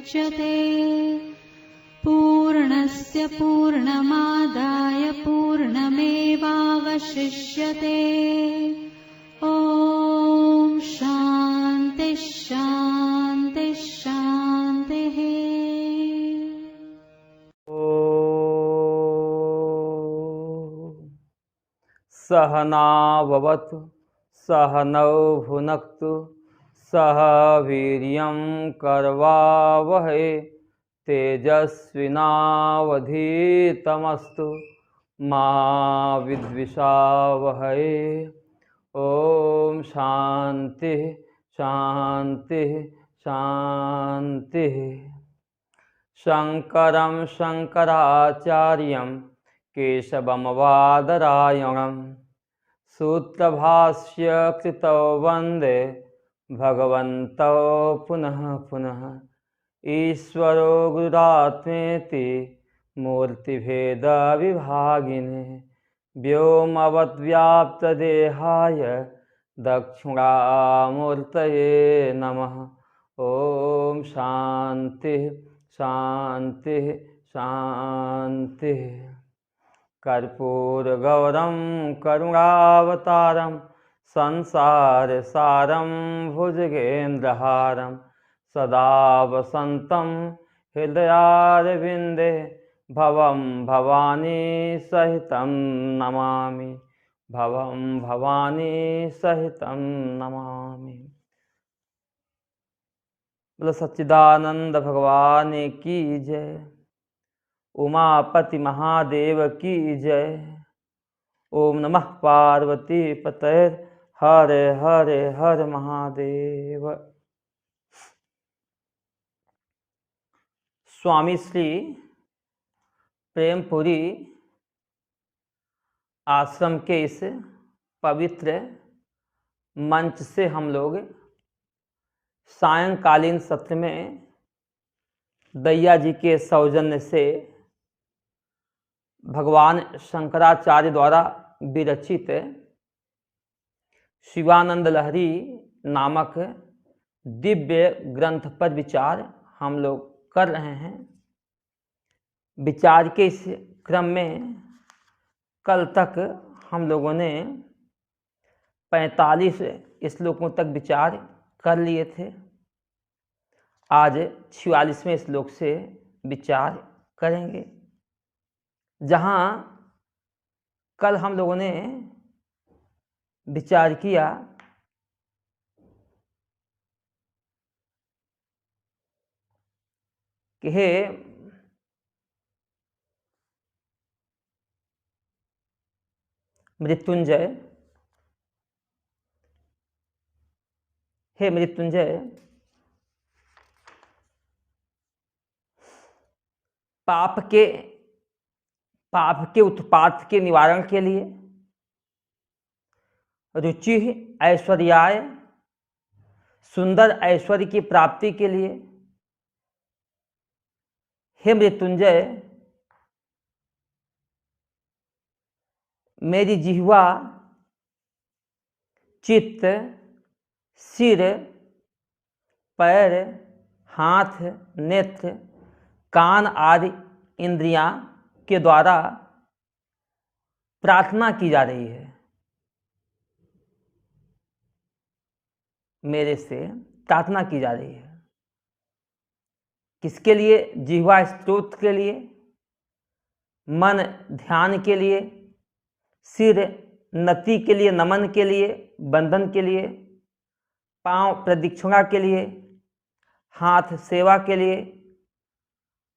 मुच्यते पूर्णस्य पूर्णमादाय पूर्णमेवावशिष्यते। ॐ शान्ति शान्ति शान्तिः। सहना भवतु सहनौ भुनक्तु सह वीर्यं करवावहै तेजस्विनावधीतमस्तु मा विद्विषावहै। ओम शांति शांति शांति। शंकरं शंकराचार्यं केशवं बादरायणं सूत्रभाष्य कृतौ वन्दे भगवन्तौ पुनः पुनः। ईश्वरो गुरुरात्मेति मूर्तिभेद विभागिने व्योमवद्व्याप्तदेहाय दक्षिणामूर्तये नमः। ओम शांति शांति शांति। कर्पूरगौरं करुणावतारं संसारसारं भुजगेन्द्रहारं सदा वसन्तं हृदयारविन्दे भवं भवानी सहितं नमामि भवं भवानी सहितं नमामि। बोलो सच्चिदानंद भगवान की जय। उमापति महादेव की जय। ओम नमः पार्वती पतये हर हर हर महादेव। स्वामी श्री प्रेमपुरी आश्रम के इस पवित्र मंच से हम लोग सायंकालीन सत्र में दैया जी के सौजन्य से भगवान शंकराचार्य द्वारा विरचित शिवानंद लहरी नामक दिव्य ग्रंथ पर विचार हम लोग कर रहे हैं। विचार के इस क्रम में कल तक हम लोगों ने 45 श्लोकों तक विचार कर लिए थे। आज 46वें श्लोक से विचार करेंगे, जहाँ कल हम लोगों ने विचार किया कि हे मृत्युंजय, हे मृत्युंजय, पाप के उत्पात के निवारण के लिए, रुचि ऐश्वर्याय, सुंदर ऐश्वर्य की प्राप्ति के लिए, हे मृत्युंजय, मेरी जिह्वा, चित्त, सिर, पैर, हाथ, नेत्र, कान आदि इंद्रियां के द्वारा प्रार्थना की जा रही है। मेरे से प्रार्थना की जा रही है। किसके लिए? जिह्वा स्तोत्र के लिए, मन ध्यान के लिए, सिर नति के लिए, नमन के लिए, बंधन के लिए, पांव प्रदक्षिणा के लिए, हाथ सेवा के लिए,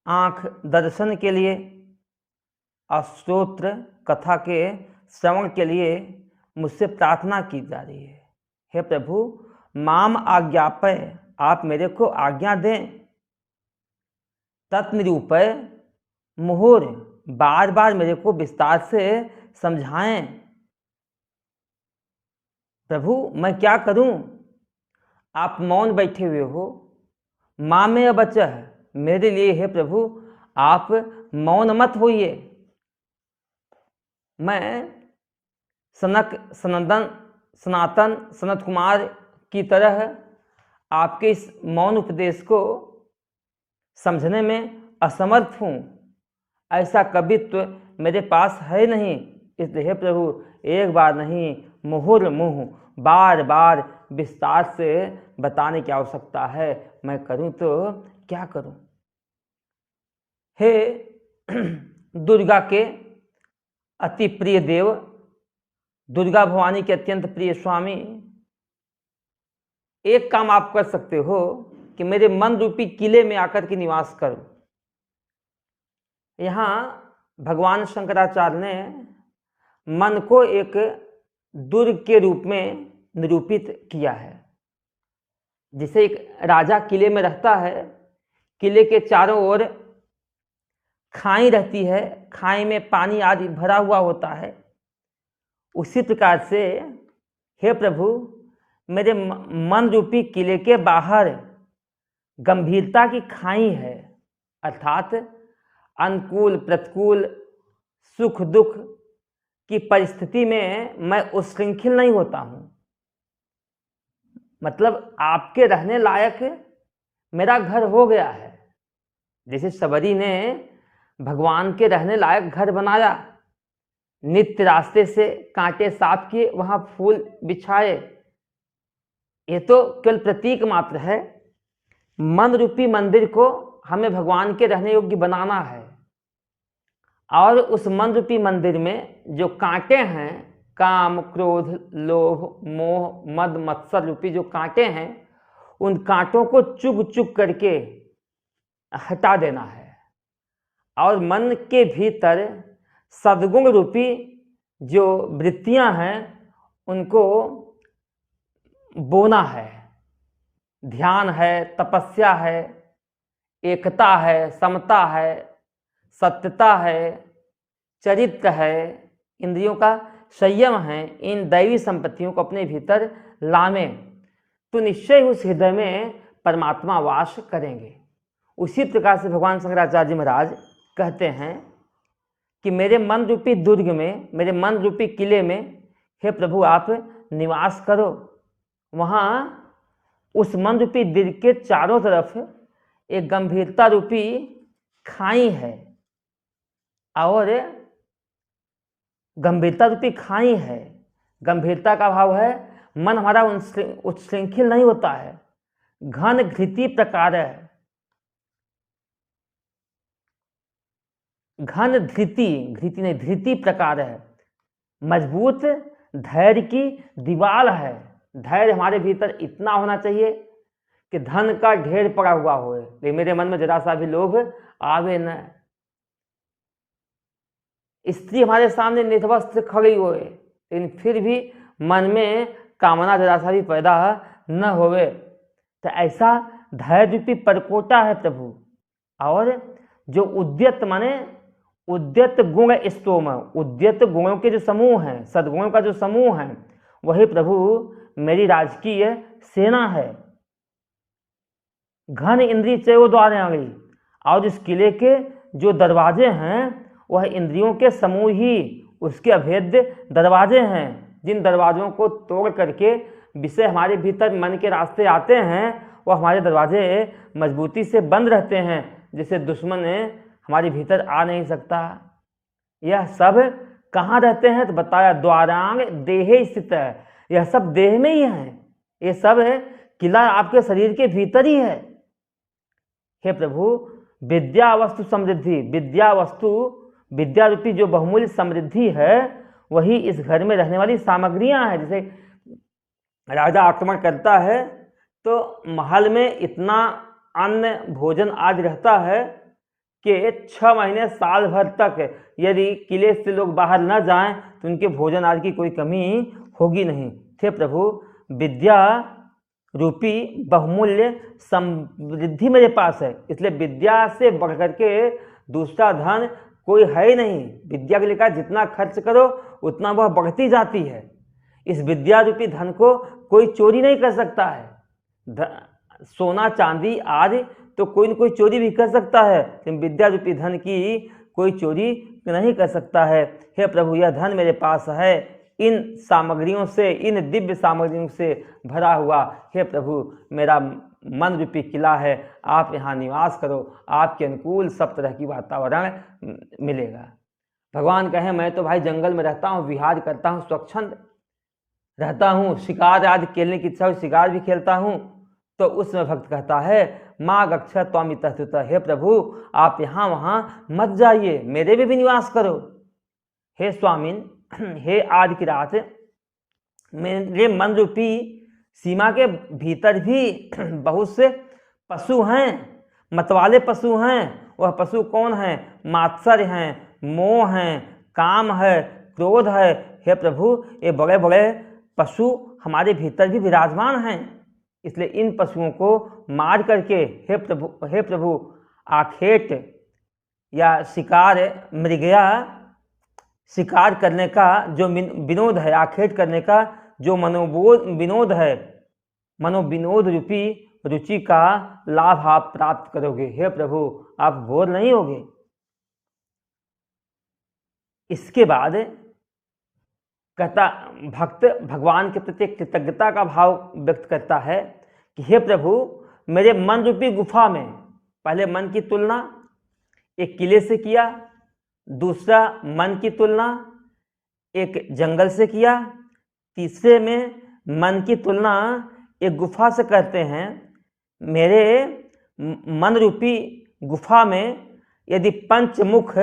आँख दर्शन के लिए, और स्तोत्र कथा के श्रवण के लिए मुझसे प्रार्थना की जा रही है। हे प्रभु, माम आज्ञापय, आप मेरे को आज्ञा दें। तत्निरूपय मुहुर, बार बार मेरे को विस्तार से समझाएं। प्रभु, मैं क्या करूं? आप मौन बैठे हुए हो। माँ में अबचह, मेरे लिए हे प्रभु आप मौन मत होइए। मैं सनातन सनत कुमार की तरह आपके इस मौन उपदेश को समझने में असमर्थ हूँ, ऐसा कवित्व मेरे पास है नहीं। इसलिए हे प्रभु, एक बार नहीं मुहुर्मुहु बार बार विस्तार से बताने की आवश्यकता है। मैं करूँ तो क्या करूँ। हे दुर्गा के अति प्रिय देव, दुर्गा भवानी के अत्यंत प्रिय स्वामी, एक काम आप कर सकते हो कि मेरे मन रूपी किले में आकर के निवास करो। यहाँ भगवान शंकराचार्य ने मन को एक दुर्ग के रूप में निरूपित किया है। जिसे एक राजा किले में रहता है, किले के चारों ओर खाई रहती है, खाई में पानी आदि भरा हुआ होता है। उसी प्रकार से हे प्रभु, मेरे मन रूपी किले के बाहर गंभीरता की खाई है, अर्थात अनुकूल प्रतिकूल सुख दुख की परिस्थिति में मैं उच्छृंखल नहीं होता हूँ। मतलब आपके रहने लायक मेरा घर हो गया है। जैसे सबरी ने भगवान के रहने लायक घर बनाया, नित्य रास्ते से कांटे साफ किए, वहां फूल बिछाए, ये तो केवल प्रतीक मात्र है। मन रूपी मंदिर को हमें भगवान के रहने योग्य बनाना है, और उस मन रूपी मंदिर में जो कांटे हैं, काम क्रोध लोभ मोह मद मत्सर रूपी जो कांटे हैं, उन कांटों को चुग चुग करके हटा देना है, और मन के भीतर सद्गुण रूपी जो वृत्तियां हैं उनको बोना है। ध्यान है, तपस्या है, एकता है, समता है, सत्यता है, चरित्र है, इंद्रियों का संयम है। इन दैवी संपत्तियों को अपने भीतर लावें तो निश्चय उस हृदय में परमात्मा वास करेंगे। उसी प्रकार से भगवान शंकराचार्य जी महाराज कहते हैं कि मेरे मन रूपी दुर्ग में, मेरे मन रूपी किले में हे प्रभु आप निवास करो। वहाँ उस मन रूपी दुर्ग के चारों तरफ एक गंभीरता रूपी खाई है, और गंभीरता रूपी खाई है, गंभीरता का भाव है मन हमारा उच्छृंखल नहीं होता है, घन घृति प्रकार है, घन धृति, घृति नहीं धृति प्रकार है, मजबूत धैर्य की दीवार है। धैर्य हमारे भीतर इतना होना चाहिए कि धन का ढेर पड़ा हुआ हो, लेकिन मेरे मन में जरा सा भी लोभ आवे न। स्त्री हमारे सामने निर्वस्त्र खड़ी होए, लेकिन फिर भी मन में कामना जरा सा भी पैदा न होवे। तो ऐसा धैर्य रूपी परकोटा है प्रभु। और जो उद्यत माने उद्यत गुण स्तोम, उद्यत गुणों के जो समूह हैं, सद्गुणों का जो समूह है, वही प्रभु मेरी राजकीय सेना है। घन इंद्रिय चयो द्वार आंगली, और इस किले के जो दरवाजे हैं वह इंद्रियों के समूह ही उसके अभेद्य दरवाजे हैं, जिन दरवाजों को तोड़ करके विषय हमारे भीतर मन के रास्ते आते हैं, वह हमारे दरवाजे मजबूती से बंद रहते हैं, जिससे दुश्मन हमारे भीतर आ नहीं सकता। यह सब कहाँ रहते हैं तो बताया द्वारांग देहे स्थित है। यह सब देह में ही है, ये सब है किला आपके शरीर के भीतर ही है। हे प्रभु विद्या वस्तु समृद्धि, विद्या वस्तु विद्या रूपी जो बहुमूल्य समृद्धि है वही इस घर में रहने वाली सामग्रियां हैं। जैसे राजा आक्रमण करता है तो महल में इतना अन्न भोजन आज रहता है कि 6 महीने साल भर तक यदि किले से लोग बाहर न जाएं तो उनके भोजन आदि की कोई कमी होगी नहीं। थे प्रभु विद्या रूपी बहुमूल्य समृद्धि मेरे पास है, इसलिए विद्या से बढ़ करके दूसरा धन कोई है ही नहीं। विद्या के लिए जितना खर्च करो उतना वह बढ़ती जाती है। इस विद्या रूपी धन को कोई चोरी नहीं कर सकता है। सोना चांदी आदि तो कोई न कोई चोरी भी कर सकता है, लेकिन विद्या रूपी धन की कोई चोरी नहीं कर सकता है। हे प्रभु यह धन मेरे पास है, इन सामग्रियों से, इन दिव्य सामग्रियों से भरा हुआ। हे प्रभु मेरा मन रूपी किला है, आप यहाँ निवास करो, आपके अनुकूल सब तरह की वातावरण मिलेगा। भगवान कहें मैं तो भाई जंगल में रहता हूँ, विहार करता हूँ, स्वच्छंद रहता हूँ, शिकार आदि खेलने की इच्छा शिकार भी खेलता हूँ। तो उसमें भक्त कहता है माँ गच्छ त्वमितः तुतः, हे प्रभु आप यहाँ वहाँ मत जाइए, मेरे में भी निवास करो। हे स्वामिन, हे आदिकिरात, मेरे मन रूपी सीमा के भीतर भी बहुत से पशु हैं, मतवाले पशु हैं। वह पशु कौन हैं? मात्सर्य हैं, मोह हैं, काम है, क्रोध है। हे प्रभु ये बड़े बड़े पशु हमारे भीतर भी विराजमान हैं, इसलिए इन पशुओं को मार करके हे प्रभु आखेट या शिकार, मृगया शिकार करने का जो विनोद है, आखेट करने का जो विनोद है, मनोविनोद रूपी रुचि का लाभ आप प्राप्त करोगे। हे प्रभु आप बोर नहीं होगे। इसके बाद कहता भक्त भगवान के प्रति कृतज्ञता का भाव व्यक्त करता है कि हे प्रभु मेरे मन रूपी गुफा में, पहले मन की तुलना एक किले से किया, दूसरा मन की तुलना एक जंगल से किया, तीसरे में मन की तुलना एक गुफा से करते हैं। मेरे मन रूपी गुफा में यदि पंचमुख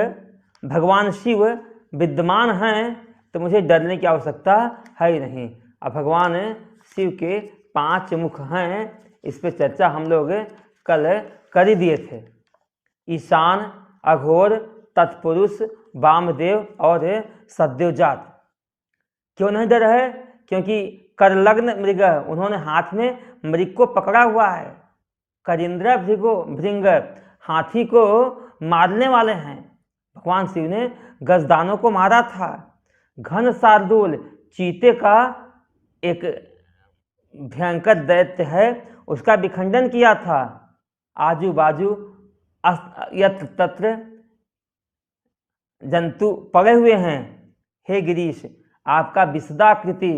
भगवान शिव विद्यमान हैं तो मुझे डरने की आवश्यकता है ही नहीं। अब भगवान शिव के 5 मुख हैं, इस पर चर्चा हम लोग कल कर ही दिए थे। ईशान, अघोर, तत्पुरुष, वामदेव और सद्योजात। क्यों नहीं डर है? क्योंकि करलग्न मृग, उन्होंने हाथ में मृग को पकड़ा हुआ है। करिंद्र भृंग, हाथी को मारने वाले हैं। भगवान शिव ने गजदानों को मारा था। घन शार्दूल, चीते का एक भयंकर दैत्य है, उसका विखंडन किया था। आजू बाजू यत्र तत्र जंतु पड़े हुए हैं। हे गिरीश आपका विशदाकृति,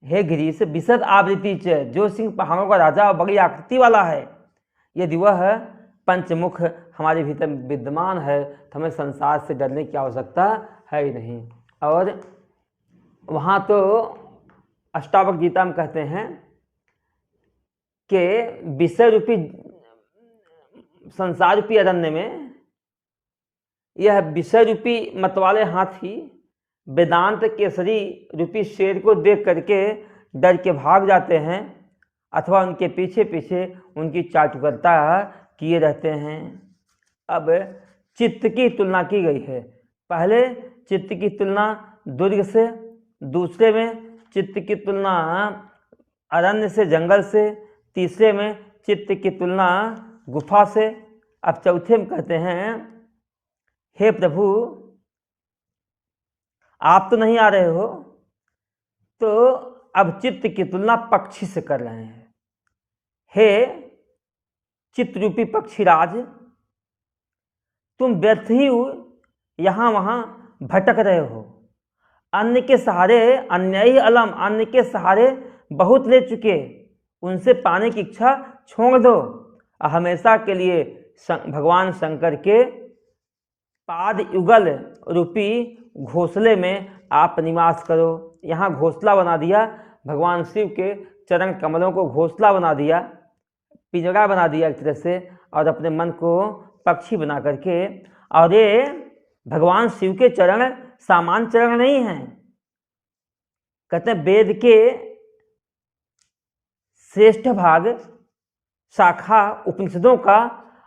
हे गिरीश विशद आवृत्ति च, जो सिंह पहाड़ों का राजा बड़ी आकृति वाला है, यदि वह पंचमुख हमारे भीतर विद्यमान है तो हमें संसार से डरने की आवश्यकता है ही नहीं। और वहाँ तो अष्टावक्र गीता में कहते हैं कि विषय रूपी संसार रूपी अरण्य में यह विषय रूपी मतवाले हाथी वेदांत केसरी रूपी शेर को देख करके डर के भाग जाते हैं, अथवा उनके पीछे पीछे उनकी चाटुकरता किए रहते हैं। अब चित्त की तुलना की गई है। पहले चित्त की तुलना दुर्ग से, दूसरे में चित्त की तुलना अरण्य से, जंगल से, तीसरे में चित्त की तुलना गुफा से। अब चौथे में कहते हैं हे प्रभु आप तो नहीं आ रहे हो, तो अब चित्त की तुलना पक्षी से कर रहे हैं। हे चित्त रूपी पक्षीराज, तुम व्यर्थ ही यहाँ वहाँ भटक रहे हो। अन्न के सहारे अन्य अलम, अन्न के सहारे बहुत ले चुके, उनसे पाने की इच्छा छोड़ दो। हमेशा के लिए भगवान शंकर के पाद युगल रूपी घोंसले में आप निवास करो। यहाँ घोंसला बना दिया, भगवान शिव के चरण कमलों को घोंसला बना दिया, पिंजरा बना दिया एक तरह से, और अपने मन को पक्षी बना करके। और ये भगवान शिव के चरण सामान्य चरण नहीं हैं। कहते हैं वेद के श्रेष्ठ भाग शाखा उपनिषदों का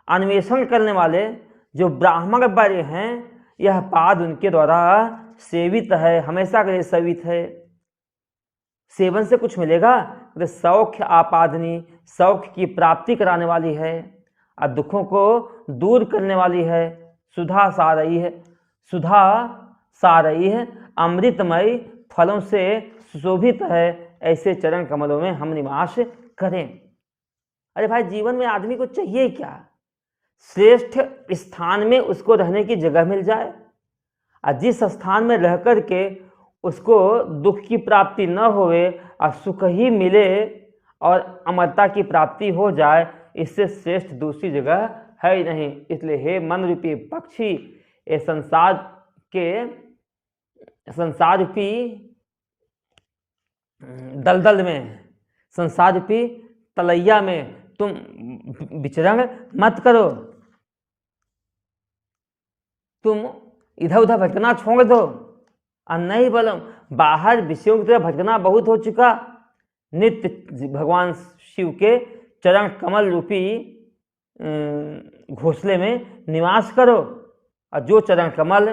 अन्वेषण करने वाले जो ब्राह्मण वर्य हैं, यह पाद उनके द्वारा सेवित है, हमेशा के लिए सेवित है। सेवन से कुछ मिलेगा तो सौख्य आपादनी, सौख्य की प्राप्ति कराने वाली है और दुखों को दूर करने वाली है। सुधा सा रही है, सुधा सा रही है, अमृतमय फलों से सुशोभित है। ऐसे चरण कमलों में हम निवास करें। अरे भाई जीवन में आदमी को चाहिए क्या? श्रेष्ठ स्थान में उसको रहने की जगह मिल जाए, और जिस स्थान में रह कर के उसको दुख की प्राप्ति न होवे और सुख ही मिले, और अमरता की प्राप्ति हो जाए, इससे श्रेष्ठ दूसरी जगह है ही नहीं। इसलिए हे मन रूपी पक्षी, ये संसार रूपी दलदल में, संसार रूपी तलैया में तुम विचरण मत करो। तुम इधर उधर भटकना छोड़ दो। और नहीं बोलो, बाहर विषयों की तरफ भटकना बहुत हो चुका। नित्य भगवान शिव के चरण कमल रूपी घोंसले में निवास करो। और जो चरण कमल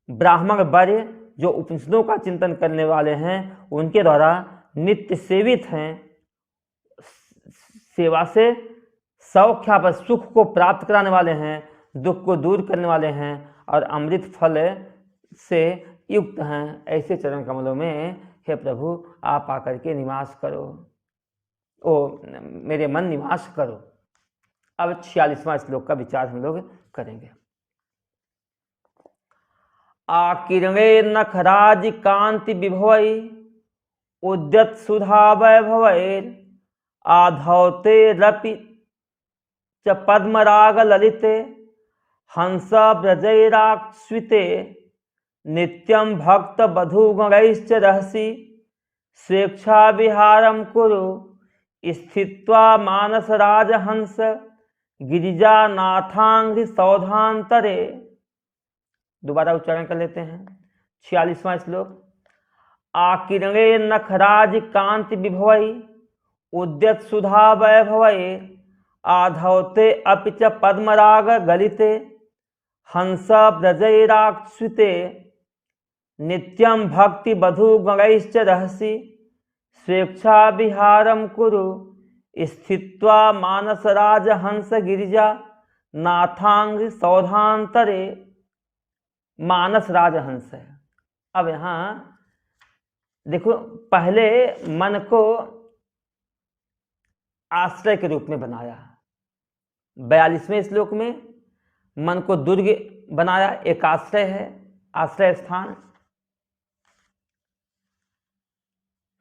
ब्राह्मण वर्य जो उपनिषदों का चिंतन करने वाले हैं, उनके द्वारा नित्य सेवित हैं, सेवा से सौख्या पर सुख को प्राप्त कराने वाले हैं, दुख को दूर करने वाले हैं और अमृत फल से युक्त हैं, ऐसे चरण कमलों में हे प्रभु आप आकर के निवास करो। मेरे मन निवास करो। अब 46वां श्लोक का विचार हम लोग करेंगे। आकिरणे नखराज कांति विभवै उद्यत सुधा वैभवैर आधौते रपि च पद्मराग ललिते हंस व्रजैराक्ष्विते नित्यं भक्त बधूगणैश्च रहसि स्वेच्छा विहारं कुरु स्थित्वा मानसराज हंस गिरिजानाथांघ्रि सौधांतरे। दोबारा उच्चारण कर लेते हैं। 46वां श्लोक। आकिरणे नखराज कांति विभवै उद्यत सुधा वैभवै आधौते अपि च पद्मराग गलिते हंस व्रजैराक्ष्विते नित्यं भक्ति बधू गणैश्च रहसि स्वेच्छा विहारं कुरु स्थित्वा मानसराज हंस गिरिजा नाथांघ्रि सौधांतरे। मानस राज हंस है। अब यहाँ देखो, पहले मन को आश्रय के रूप में बनाया। 42वें श्लोक में मन को दुर्ग बनाया, एक आश्रय है, आश्रय स्थान।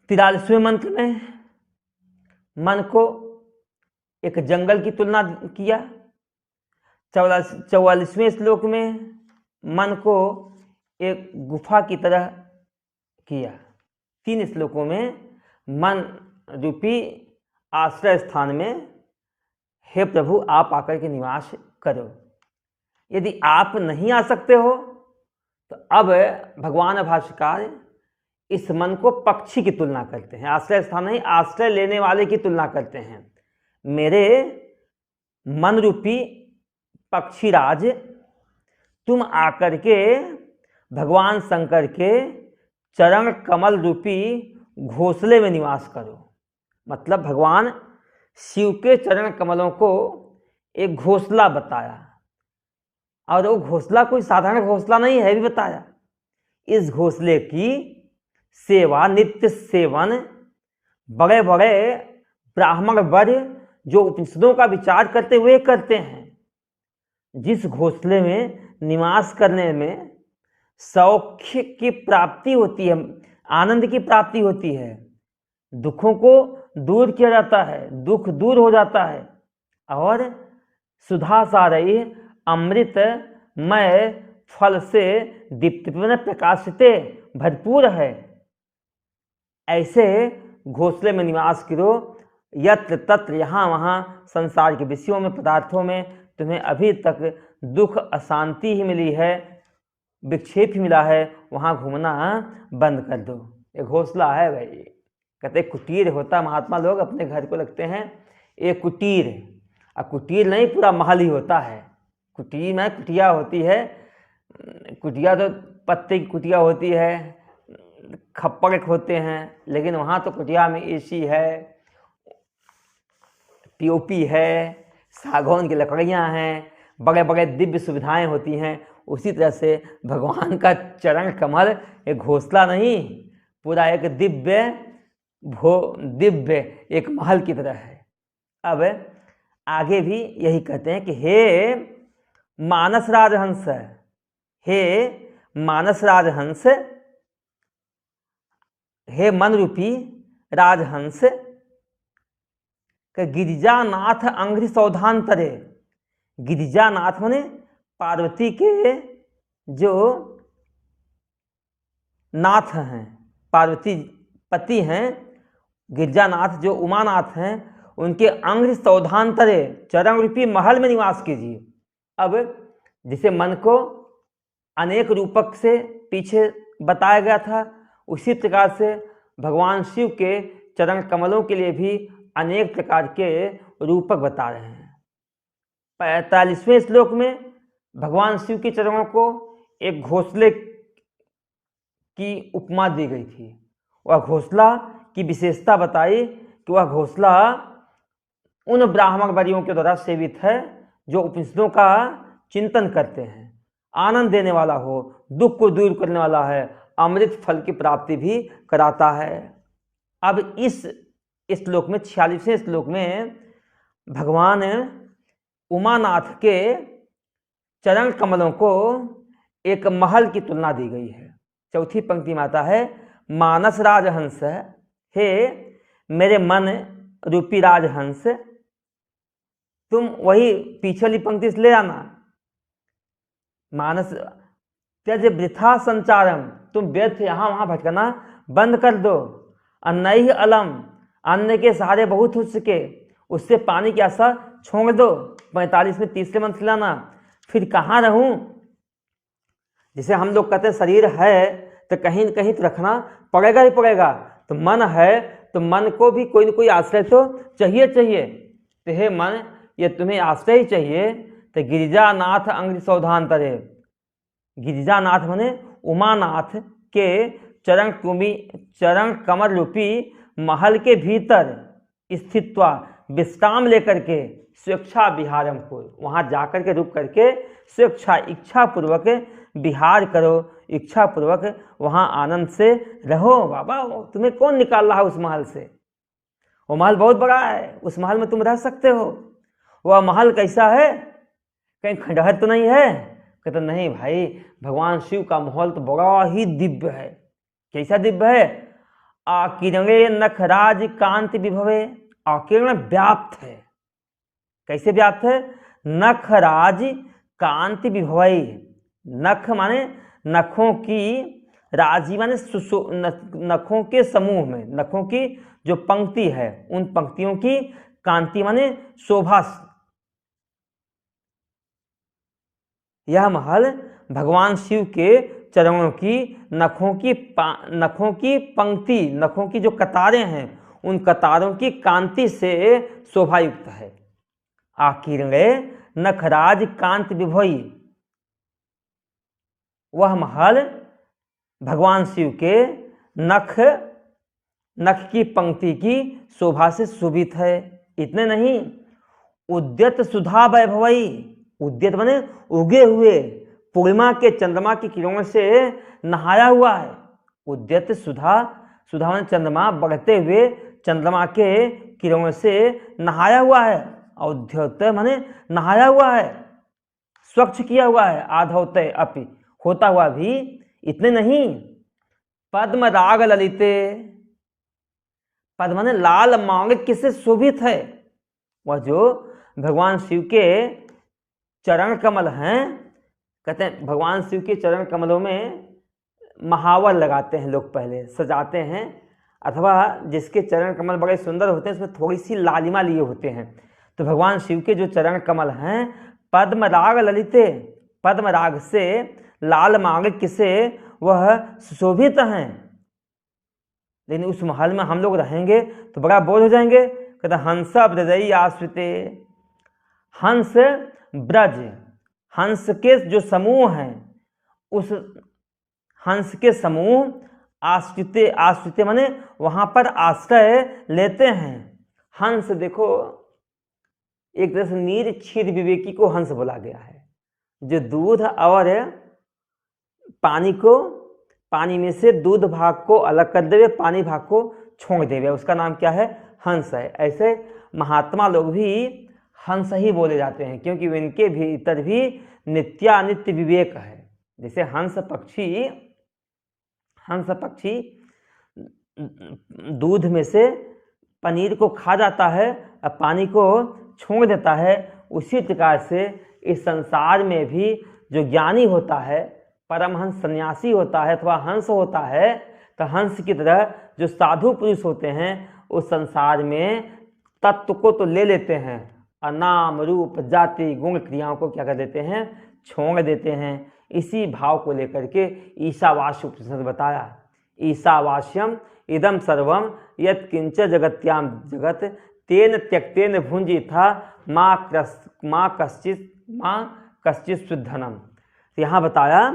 43वें मंत्र में मन को एक जंगल की तुलना किया। 44वें श्लोक में मन को एक गुफा की तरह किया। 3 श्लोकों में मन रूपी आश्रय स्थान में हे प्रभु आप आकर के निवास करो। यदि आप नहीं आ सकते हो तो अब भगवान भाष्यकार इस मन को पक्षी की तुलना करते हैं। आश्रय स्थान नहीं, आश्रय लेने वाले की तुलना करते हैं। मेरे मन रूपी पक्षीराज, तुम आकर के भगवान शंकर के चरण कमल रूपी घोंसले में निवास करो। मतलब भगवान शिव के चरण कमलों को एक घोंसला बताया, और वो घोंसला कोई साधारण घोंसला नहीं है भी बताया। इस घोंसले की सेवा, नित्य सेवन बड़े बड़े ब्राह्मण वर्य जो उपनिषदों का विचार करते हुए करते हैं। जिस घोंसले में निवास करने में सौख्य की प्राप्ति होती है, आनंद की प्राप्ति होती है, दुखों को दूर किया जाता है, दुख दूर हो जाता है, और सुधा सारई अमृतमय फल से दीप्तिपूर्ण प्रकाशिते भरपूर है। ऐसे घोंसले में निवास करो। यत्र तत्र, यहाँ वहाँ संसार के विषयों में, पदार्थों में तुम्हें अभी तक दुख अशांति ही मिली है, विक्षेप ही मिला है, वहाँ घूमना बंद कर दो। एक घोंसला है भाई, कहते कुटीर होता, महात्मा लोग अपने घर को लगते हैं एक कुटीर। और कुटीर नहीं, पूरा महल ही होता है। कुटीर में कुटिया होती है, कुटिया तो पत्ते की कुटिया होती है, खप्पड़ होते हैं, लेकिन वहाँ तो कुटिया में एसी है, पीओपी है, सागौन की लकड़ियाँ हैं, बड़े बड़े दिव्य सुविधाएं होती हैं। उसी तरह से भगवान का चरण कमल एक घोंसला नहीं, पूरा एक दिव्य एक महल की तरह है। अब आगे भी यही कहते हैं कि हे मानस राजहंस, हे मानस राजहंस, हे मन रूपी राजहंस, कि गिरिजानाथ अंघ्रि सौधांतरे। गिरिजानाथ माने पार्वती के जो नाथ हैं, पार्वती पति हैं, गिरिजानाथ जो उमानाथ हैं, उनके अंघ्रि सौधांतरे चरण रूपी महल में निवास कीजिए। अब जिसे मन को अनेक रूपक से पीछे बताया गया था, उसी प्रकार से भगवान शिव के चरण कमलों के लिए भी अनेक प्रकार के रूपक बता रहे हैं। 45वें श्लोक में भगवान शिव के चरणों को एक घोंसले की उपमा दी गई थी। वह घोंसला की विशेषता बताई कि वह घोंसला उन ब्राह्मण वर्यों के द्वारा सेवित है जो उपनिषदों का चिंतन करते हैं, आनंद देने वाला हो, दुख को दूर करने वाला है, अमृत फल की प्राप्ति भी कराता है। अब इस श्लोक में 46वें श्लोक में भगवान उमानाथ के चरण कमलों को एक महल की तुलना दी गई है। चौथी पंक्ति में आता है, मानस राजहंस, हे मेरे मन रूपी राजहंस, तुम वही पीछे वाली पंक्ति से ले आना। मानस त्यज वृथा संचारम, तुम व्यर्थ यहाँ वहाँ भटकना बंद कर दो। अन्नई अलम, अन्न के सहारे बहुत हो सके, उससे पानी की आशा छोड़ दो। 45 में तीसरे मंत्र लाना। फिर कहाँ रहूं? जिसे हम लोग कहते हैं शरीर है तो कहीं न कहीं तो रखना पड़ेगा ही पड़ेगा। तो मन है तो मन को भी कोई न कोई आश्रय तो चाहिए। तो हे मन, ये तुम्हें आश्रय ही चाहिए। तो गिरिजानाथ अंघ्रि सौधांतरे, गिरिजानाथ माने उमानाथ के चरण कमल रूपी महल के भीतर स्थित्वा, विश्राम लेकर के, स्वेच्छा विहारम को, वहाँ जाकर के रुक करके स्वेच्छा इच्छा पूर्वक विहार करो, इच्छा पूर्वक वहाँ आनंद से रहो। बाबा तुम्हें कौन निकाल रहा है उस महल से? वो महल बहुत बड़ा है, उस महल में तुम रह सकते हो। वह महल कैसा है? कहीं खंडहर तो नहीं है? कहते नहीं भाई, भगवान शिव का महल तो बड़ा ही दिव्य है। कैसा दिव्य है? आकिरणे नखराज कांति विभवे, आकिरण व्याप्त है। कैसे व्याप्त है? नखराज कांति विभवई, नख माने नखों की, राजी माने नखों के समूह में, नखों की जो पंक्ति है उन पंक्तियों की, कांति माने शोभा। यह महल भगवान शिव के चरणों की नखों की पंक्ति, नखों की जो कतारें हैं उन कतारों की कांति से शोभायुक्त है। आकिरणे नखराज कांति विभवई, वह महल भगवान शिव के नख की पंक्ति की शोभा से शोभित है। इतने नहीं, उद्यत सुधा वैभवई, उद्यत माने उगे हुए, पूर्णिमा के चंद्रमा की किरणों से नहाया हुआ है। उद्यत सुधा, सुधा माने चंद्रमा, बढ़ते हुए चंद्रमा के किरणों से नहाया हुआ है। औद्योत माने नहाया हुआ है, स्वच्छ किया हुआ है। आधौते अपि, होता हुआ भी। इतने नहीं, पद्म राग ललिते, पद्म माने लाल मांग किससे शोभित है? वह जो भगवान शिव के चरण कमल हैं, कहते हैं भगवान शिव के चरण कमलों में महावर लगाते हैं लोग, पहले सजाते हैं, अथवा जिसके चरण कमल बड़े सुंदर होते हैं उसमें थोड़ी सी लालिमा लिए होते हैं। तो भगवान शिव के जो चरण कमल हैं, पद्म राग ललिते, पद्म राग से लाल मांग से वह सुशोभित हैं। लेकिन उस महल में हम लोग रहेंगे तो बड़ा बोझ हो जाएंगे। कहते हंस ब्रजई आश्रिते, हंस ब्रज, हंस के जो समूह हैं उस हंस के समूह आश्रिते, आश्रिते माने वहां पर आश्रय लेते हैं। हंस देखो, एक तरह से नीर क्षीर विवेकी को हंस बोला गया है, जो दूध और पानी को, पानी में से दूध भाग को अलग कर देवे, पानी भाग को छोड़ देवे, उसका नाम क्या है? हंस है। ऐसे महात्मा लोग भी हंस ही बोले जाते हैं, क्योंकि इनके भीतर भी नित्यानित्य विवेक है। जैसे हंस पक्षी दूध में से पनीर को खा जाता है पानी को छोड़ देता है, उसी प्रकार से इस संसार में भी जो ज्ञानी होता है, परमहंस सन्यासी होता है अथवा हंस होता है, तो हंस की तरह जो साधु पुरुष होते हैं उस संसार में तत्व को तो ले लेते हैं, नाम रूप जाति गुण क्रियाओं को क्या कर देते हैं, छोड़ देते हैं। इसी भाव को लेकर के ईशावास्य उपनिषद बताया, ईशावास्यम इदम सर्वम यत् किंच जगत्याम जगत तेन त्यक्तेन भुंजी था माँ कश्चित शुद्धनम। तो यहाँ बताया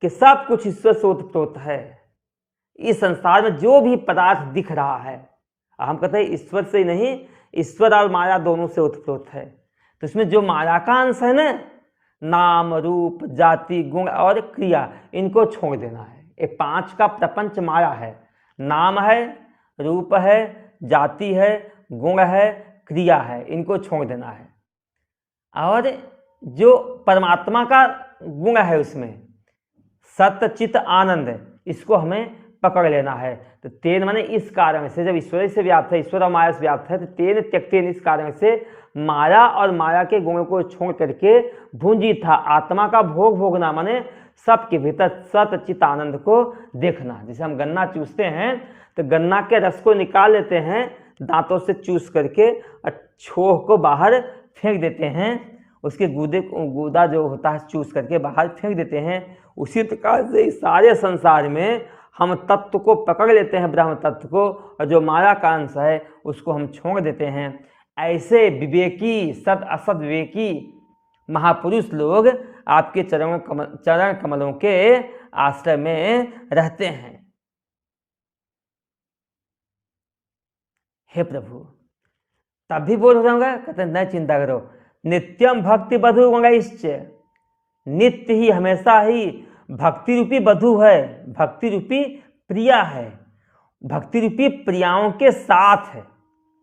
कि सब कुछ ईश्वर से ओतप्रोत है। इस संसार में जो भी पदार्थ दिख रहा है, हम कहते हैं ईश्वर से ही नहीं, ईश्वर और माया दोनों से ओतप्रोत है। तो इसमें जो माया का अंश है ना, नाम रूप जाति गुण और क्रिया, इनको छोड़ देना है। एक 5 का प्रपंच माया है, नाम है, रूप है, जाति है, गुण है, क्रिया है, इनको छोड़ देना है। और जो परमात्मा का गुण है उसमें सत्य चित आनंद, इसको हमें पकड़ लेना है। तो तेन माने इस कारण से, जब ईश्वर से व्याप्त है, ईश्वर और माया से व्याप्त है, तो तेन त्यक्तेन इस कारण से माया और माया के गुणों को छोड़ करके भुंजी था, आत्मा का भोग भोगना, माने सबके भीतर सत चित आनंद को देखना। जैसे हम गन्ना चूसते हैं तो गन्ना के रस को निकाल लेते हैं दांतों से चूस करके और छोह को बाहर फेंक देते हैं, उसके गूदा जो होता है चूस करके बाहर फेंक देते हैं। उसी प्रकार से सारे संसार में हम तत्व को पकड़ लेते हैं, ब्रह्म तत्व को, और जो माया का अंश है उसको हम छोड़ देते हैं। ऐसे विवेकी सद असद विवेकी महापुरुष लोग आपके चरण कमलों के आश्रय में रहते हैं। हे प्रभु, तब भी बोल रहा कहते न चिंता करो, नित्यम भक्ति बधु मंगैश्च, नित्य ही हमेशा ही भक्ति रूपी बधु है, भक्ति रूपी प्रिया है, भक्ति रूपी प्रियाओं के साथ है,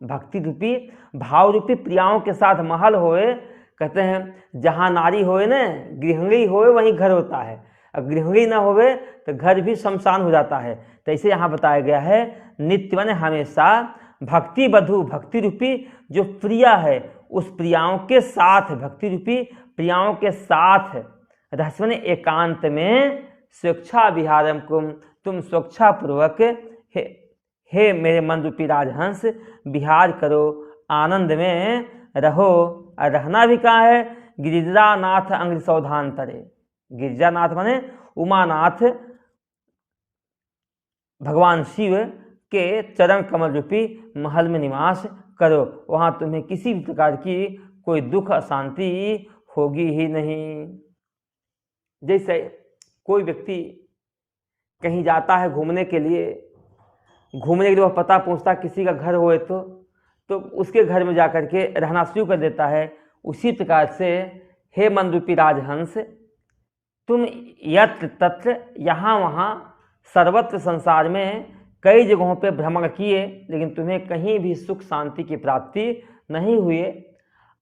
भक्ति रूपी भाव रूपी प्रियाओं के साथ महल होए। कहते हैं जहाँ नारी होए ना, गृहिणी होए वहीं घर होता है, और गृहिणी ना होवे तो घर भी शमशान हो जाता है। तो ऐसे यहाँ बताया गया है नित्य माने हमेशा भक्ति बधु, भक्ति रूपी जो प्रिया है उस प्रियाओं के साथ, भक्ति रूपी प्रियाओं के साथ रहस्य माने एकांत में स्वेच्छा विहारम कुम, तुम स्वेच्छा पूर्वक हे मेरे मन रूपी राजहंस विहार करो, आनंद में रहो। और रहना भी कहाँ है, गिरिजानाथ अंग सौधांतरे, गिरिजानाथ माने उमानाथ भगवान शिव के चरण कमल रूपी महल में निवास करो, वहाँ तुम्हें किसी भी प्रकार की कोई दुख अशांति होगी ही नहीं। जैसे कोई व्यक्ति कहीं जाता है घूमने के लिए वह पता पूछता किसी का घर होए तो उसके घर में जाकर के रहना शुरू कर देता है। उसी प्रकार से हे मन रूपी राजहंस, तुम यत्र तत्र यहाँ वहाँ सर्वत्र संसार में कई जगहों पे भ्रमण किए, लेकिन तुम्हें कहीं भी सुख शांति की प्राप्ति नहीं हुई।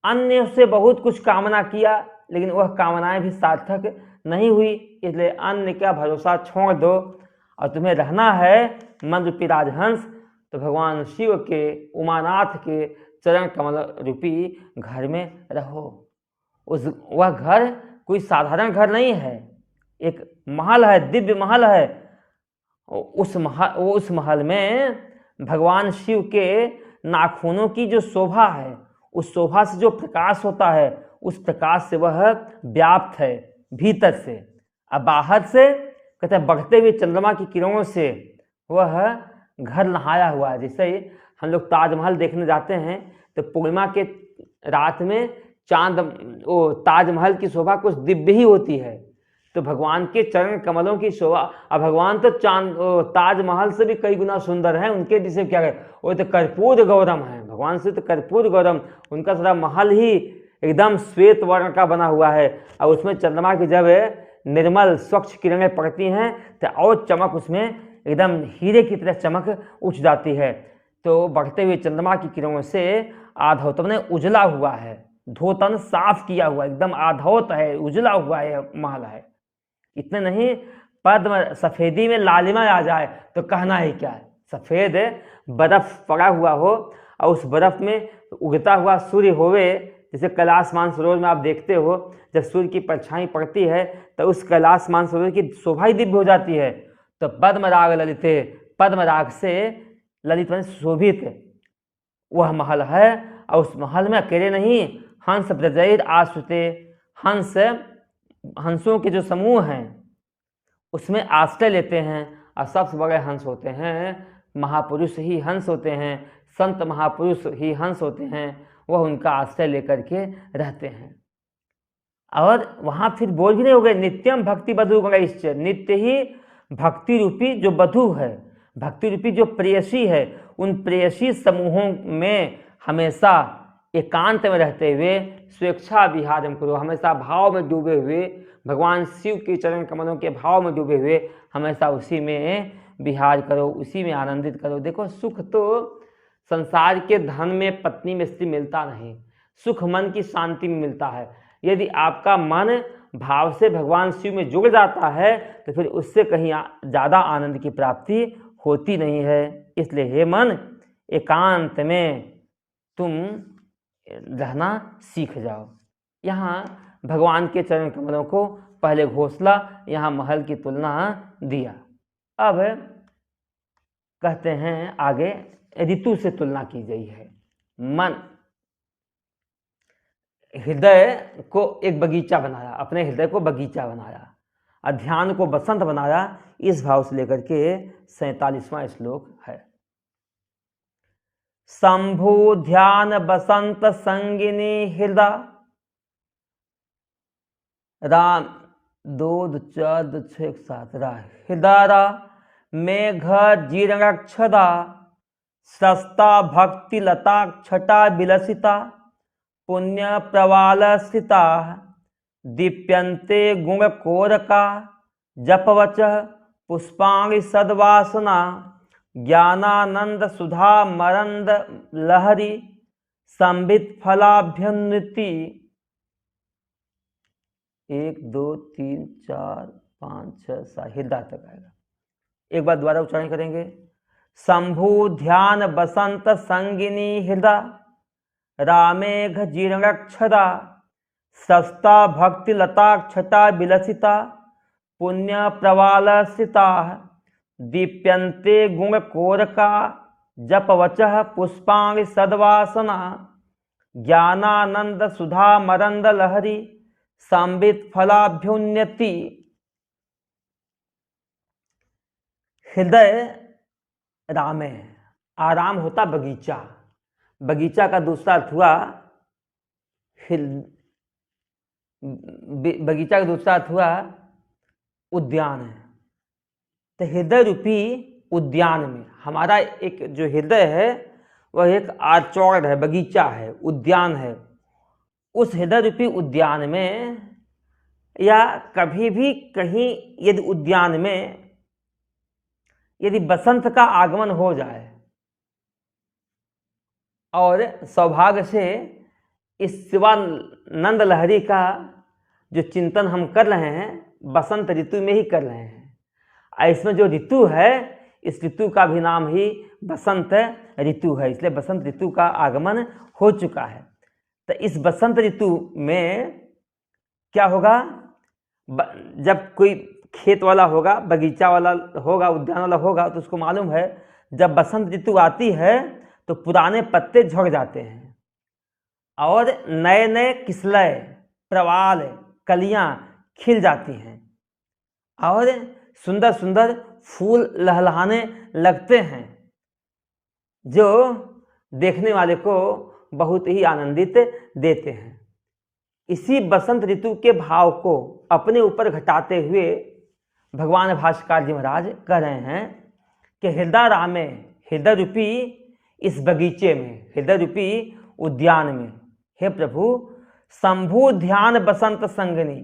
अन्य से बहुत कुछ कामना किया, लेकिन वह कामनाएं भी सार्थक नहीं हुई, इसलिए अन्य का भरोसा छोड़ दो और तुम्हें रहना है मन रूपी राजहंस तो भगवान शिव के उमानाथ के चरण कमल रूपी घर में रहो। वह घर कोई साधारण घर नहीं है, एक महल है, दिव्य महल है। उस महल में भगवान शिव के नाखूनों की जो शोभा है, उस शोभा से जो प्रकाश होता है, उस प्रकाश से वह व्याप्त है भीतर से। अब बाहर से कहते हैं बढ़ते हुए चंद्रमा की किरणों से वह घर नहाया हुआ है। जैसे ही हम लोग ताजमहल देखने जाते हैं तो पूर्णिमा के रात में ताजमहल की शोभा कुछ दिव्य ही होती है। तो भगवान के चरण कमलों की शोभा, अब भगवान तो ताजमहल से भी कई गुना सुंदर हैं, उनके जिसे क्या है वो तो कर्पूर गौरम है, भगवान से तो कर्पूर गौरम, उनका सारा महल ही एकदम श्वेत वर्ण का बना हुआ है। और उसमें चंद्रमा की जब निर्मल स्वच्छ किरणें पड़ती हैं तो और चमक उसमें एकदम हीरे की तरह चमक उठ जाती है। तो बढ़ते हुए चंद्रमा की किरणों से आधौत ने उजला हुआ है, धोतन साफ किया हुआ, एकदम आधौत है, उजला हुआ है महल है। इतने नहीं, पद्म सफेदी में लालिमा आ जाए तो कहना ही क्या है। सफेद बर्फ पड़ा हुआ हो और उस बर्फ में उगता हुआ सूर्य होवे, जैसे कैलाश मानसरोवर में आप देखते हो जब सूर्य की परछाई पड़ती है तो उस कैलाश मानसरोवर की शोभा ही दिव्य हो जाती है। तो पद्मराग ललिते, पद्मराग से ललित माने शोभित वह महल है, और उस महल में अकेले नहीं, हंस ब्रजैर आश्रिते, हंसों के जो समूह हैं उसमें आश्रय लेते हैं, और सबसे बड़े हंस होते हैं महापुरुष ही हंस होते हैं, संत महापुरुष ही हंस होते हैं, वह उनका आश्रय लेकर के रहते हैं। और वहाँ फिर बोल भी नहीं हो गए, नित्यम भक्ति बधु गणेश, नित्य ही भक्ति रूपी जो बधु है, भक्ति रूपी जो प्रेयसी है, उन प्रेयसी समूहों में हमेशा एकांत में रहते हुए स्वेच्छा विहारम करो, हमेशा भाव में डूबे हुए, भगवान शिव के चरण कमलों के भाव में डूबे हुए हमेशा उसी में विहार करो, उसी में आनंदित करो। देखो सुख तो संसार के धन में, पत्नी में, स्त्री मिलता नहीं, सुख मन की शांति में मिलता है। यदि आपका मन भाव से भगवान शिव में जुड़ जाता है तो फिर उससे कहीं ज़्यादा आनंद की प्राप्ति होती नहीं है। इसलिए हे मन, एकांत में तुम रहना सीख जाओ। यहाँ भगवान के चरण कमलों को पहले घोंसला, यहाँ महल की तुलना दिया। अब कहते हैं आगे ऋतु से तुलना की गई है। मन, हृदय को एक बगीचा बनाया, अपने हृदय को बगीचा बनाया, ध्यान को बसंत बनाया। इस भाव से लेकर के 47वां श्लोक है। शंभु ध्यान बसंत संगिनी हृदय राम, 2 4 6 7 हृदय मेघ जीर्णक्षदा सस्ता भक्ति लता छटा विलसिता पुण्य प्रवाल स्थिता दीप्यन्ते गुण कोरका जपवच पुष्पाणि सद्वासना ज्ञानानंद सुधा मरंद लहरी संबित फलाभ्युन्नति। 1 2 3 4 5 6 7 हृदय तक आएगा। एक बार दोबारा उच्चारण करेंगे। शंभु ध्यान बसंत संगिनी हृदय रामेघ जीर्णक्षदा सस्ता भक्ति लता छटा विलसिता पुण्य प्रवाल स्थिता दीप्यन्ते गुण कोरका जपवच पुष्पाणि सद्वासना ज्ञानानंद सुधा मरंद लहरी संबित फलाभ्युन्नति। हृदय रामे, आराम होता बगीचा, बगीचा का दूसरा अर्थ हुआ बगीचा का दूसरा अर्थ हुआ उद्यान है। तो हृदय रूपी उद्यान में हमारा एक जो हृदय है वह एक आर्चॉर्ड है, बगीचा है, उद्यान है। उस हृदय रूपी उद्यान में या कभी भी कहीं यदि उद्यान में यदि बसंत का आगमन हो जाए और सौभाग्य से इस शिवानंद लहरी का जो चिंतन हम कर रहे हैं बसंत ऋतु में ही कर रहे हैं। इसमें जो ऋतु है इस ऋतु का भी नाम ही बसंत ऋतु है, इसलिए बसंत ऋतु का आगमन हो चुका है। तो इस बसंत ऋतु में क्या होगा, जब कोई खेत वाला होगा, बगीचा वाला होगा, उद्यान वाला होगा तो उसको मालूम है जब बसंत ऋतु आती है तो पुराने पत्ते झड़ जाते हैं और नए नए किस्लय, प्रवाल, कलियां खिल जाती हैं और सुंदर सुंदर फूल लहलहाने लगते हैं जो देखने वाले को बहुत ही आनंदित देते हैं। इसी बसंत ऋतु के भाव को अपने ऊपर घटाते हुए भगवान भाष्यकार जी महाराज कह रहे हैं कि हृदय रामे, हृदय रूपी इस बगीचे में, हृदय रूपी उद्यान में, हे प्रभु शंभु ध्यान बसंत संगनी,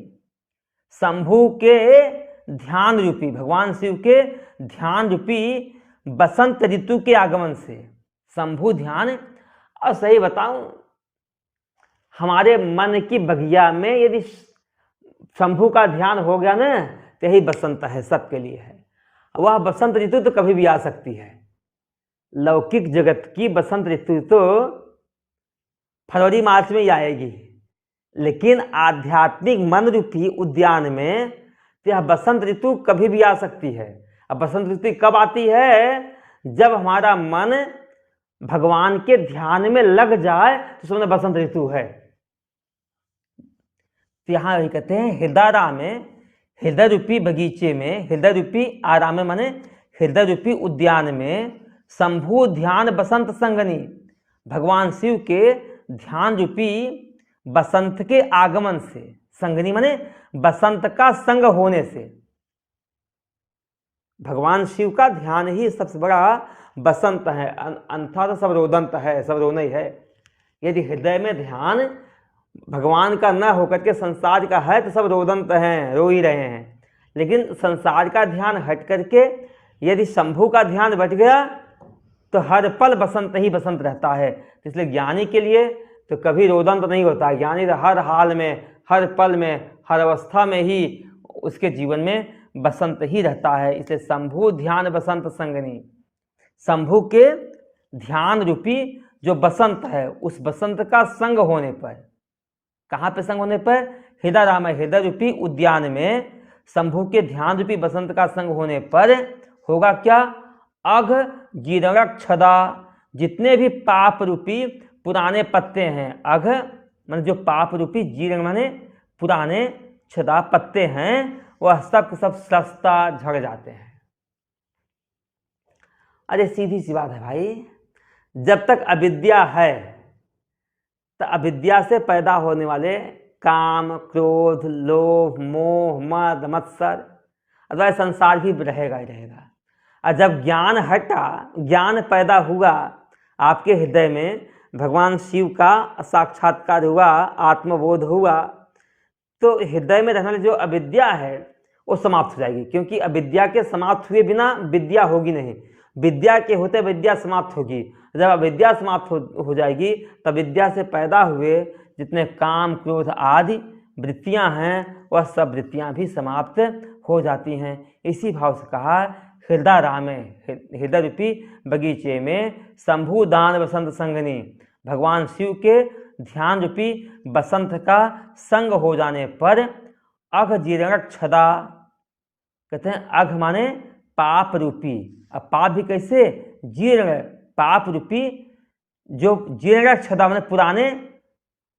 शंभु के ध्यान रूपी, भगवान शिव के ध्यान रूपी बसंत ऋतु के आगमन से, शंभु ध्यान। और सही बताऊं, हमारे मन की बगिया में यदि शंभु का ध्यान हो गया ना तो यही बसंत है, सबके लिए है। वह बसंत ऋतु तो कभी भी आ सकती है, लौकिक जगत की बसंत ऋतु तो फरवरी मार्च में ही आएगी, लेकिन आध्यात्मिक मन रूपी उद्यान में यह बसंत ऋतु कभी भी आ सकती है। अब बसंत ऋतु कब आती है? जब हमारा मन भगवान के ध्यान में लग जाए तो समझो बसंत ऋतु है। तो यहां वही कहते हैं हृदय में, हृदय रूपी बगीचे में, हृदय रूपी आराम में माने हृदय रूपी उद्यान में शंभु ध्यान बसंत संगनी, भगवान शिव के ध्यान रूपी बसंत के आगमन से, संगनी माने बसंत का संग होने से, भगवान शिव का ध्यान ही सबसे बड़ा बसंत है, अन्यथा तो सब रोदंत है, सब रोना ही है। यदि हृदय में ध्यान भगवान का न होकर के संसार का है तो सब रोदंत हैं, रो ही रहे हैं। लेकिन संसार का ध्यान हट करके यदि शंभु का ध्यान बच गया तो हर पल बसंत ही बसंत रहता है। इसलिए ज्ञानी के लिए तो कभी रोदंत नहीं होता है। ज्ञानी तो हर हाल में, हर पल में, हर अवस्था में ही उसके जीवन में बसंत ही रहता है। इसलिए शंभु ध्यान बसंत संगनी, शंभु के ध्यान रूपी जो बसंत है उस बसंत का संग होने पर, कहाँ पे संग होने पर? हृदय राम हृदय रूपी उद्यान में शंभु के ध्यान रूपी बसंत का संग होने पर होगा क्या? अघ गिरवक छदा, जितने भी पाप रूपी पुराने पत्ते हैं, अघ माने जो पाप रूपी जीर्ण माने पुराने छदा पत्ते हैं, वह सब सब सस्ता झड़ जाते हैं। अरे सीधी सी बात है भाई, जब तक अविद्या है तो अविद्या से पैदा होने वाले काम, क्रोध, लोभ, मोह, मद, मत्सर अथवा संसार भी रहेगा ही रहेगा। और जब ज्ञान हटा, ज्ञान पैदा हुआ आपके हृदय में, भगवान शिव का साक्षात्कार हुआ, आत्मबोध हुआ, तो हृदय में रहने वाली जो अविद्या है वो समाप्त हो जाएगी। क्योंकि अविद्या के समाप्त हुए बिना विद्या होगी नहीं, विद्या के होते विद्या समाप्त होगी। जब अविद्या समाप्त हो जाएगी तब विद्या से पैदा हुए जितने काम, क्रोध आदि वृत्तियां हैं वह सब वृत्तियां भी समाप्त हो जाती हैं। इसी भाव से कहा हृदय राम हृदय रूपी बगीचे में शंभु दान बसंत संगनी, भगवान शिव के ध्यान रूपी बसंत का संग हो जाने पर अघ जीर्णक छदा, कहते हैं अघ माने पाप रूपी, अब पाप भी कैसे? जीर्ण, पाप रूपी जो जीर्णक छदा माने पुराने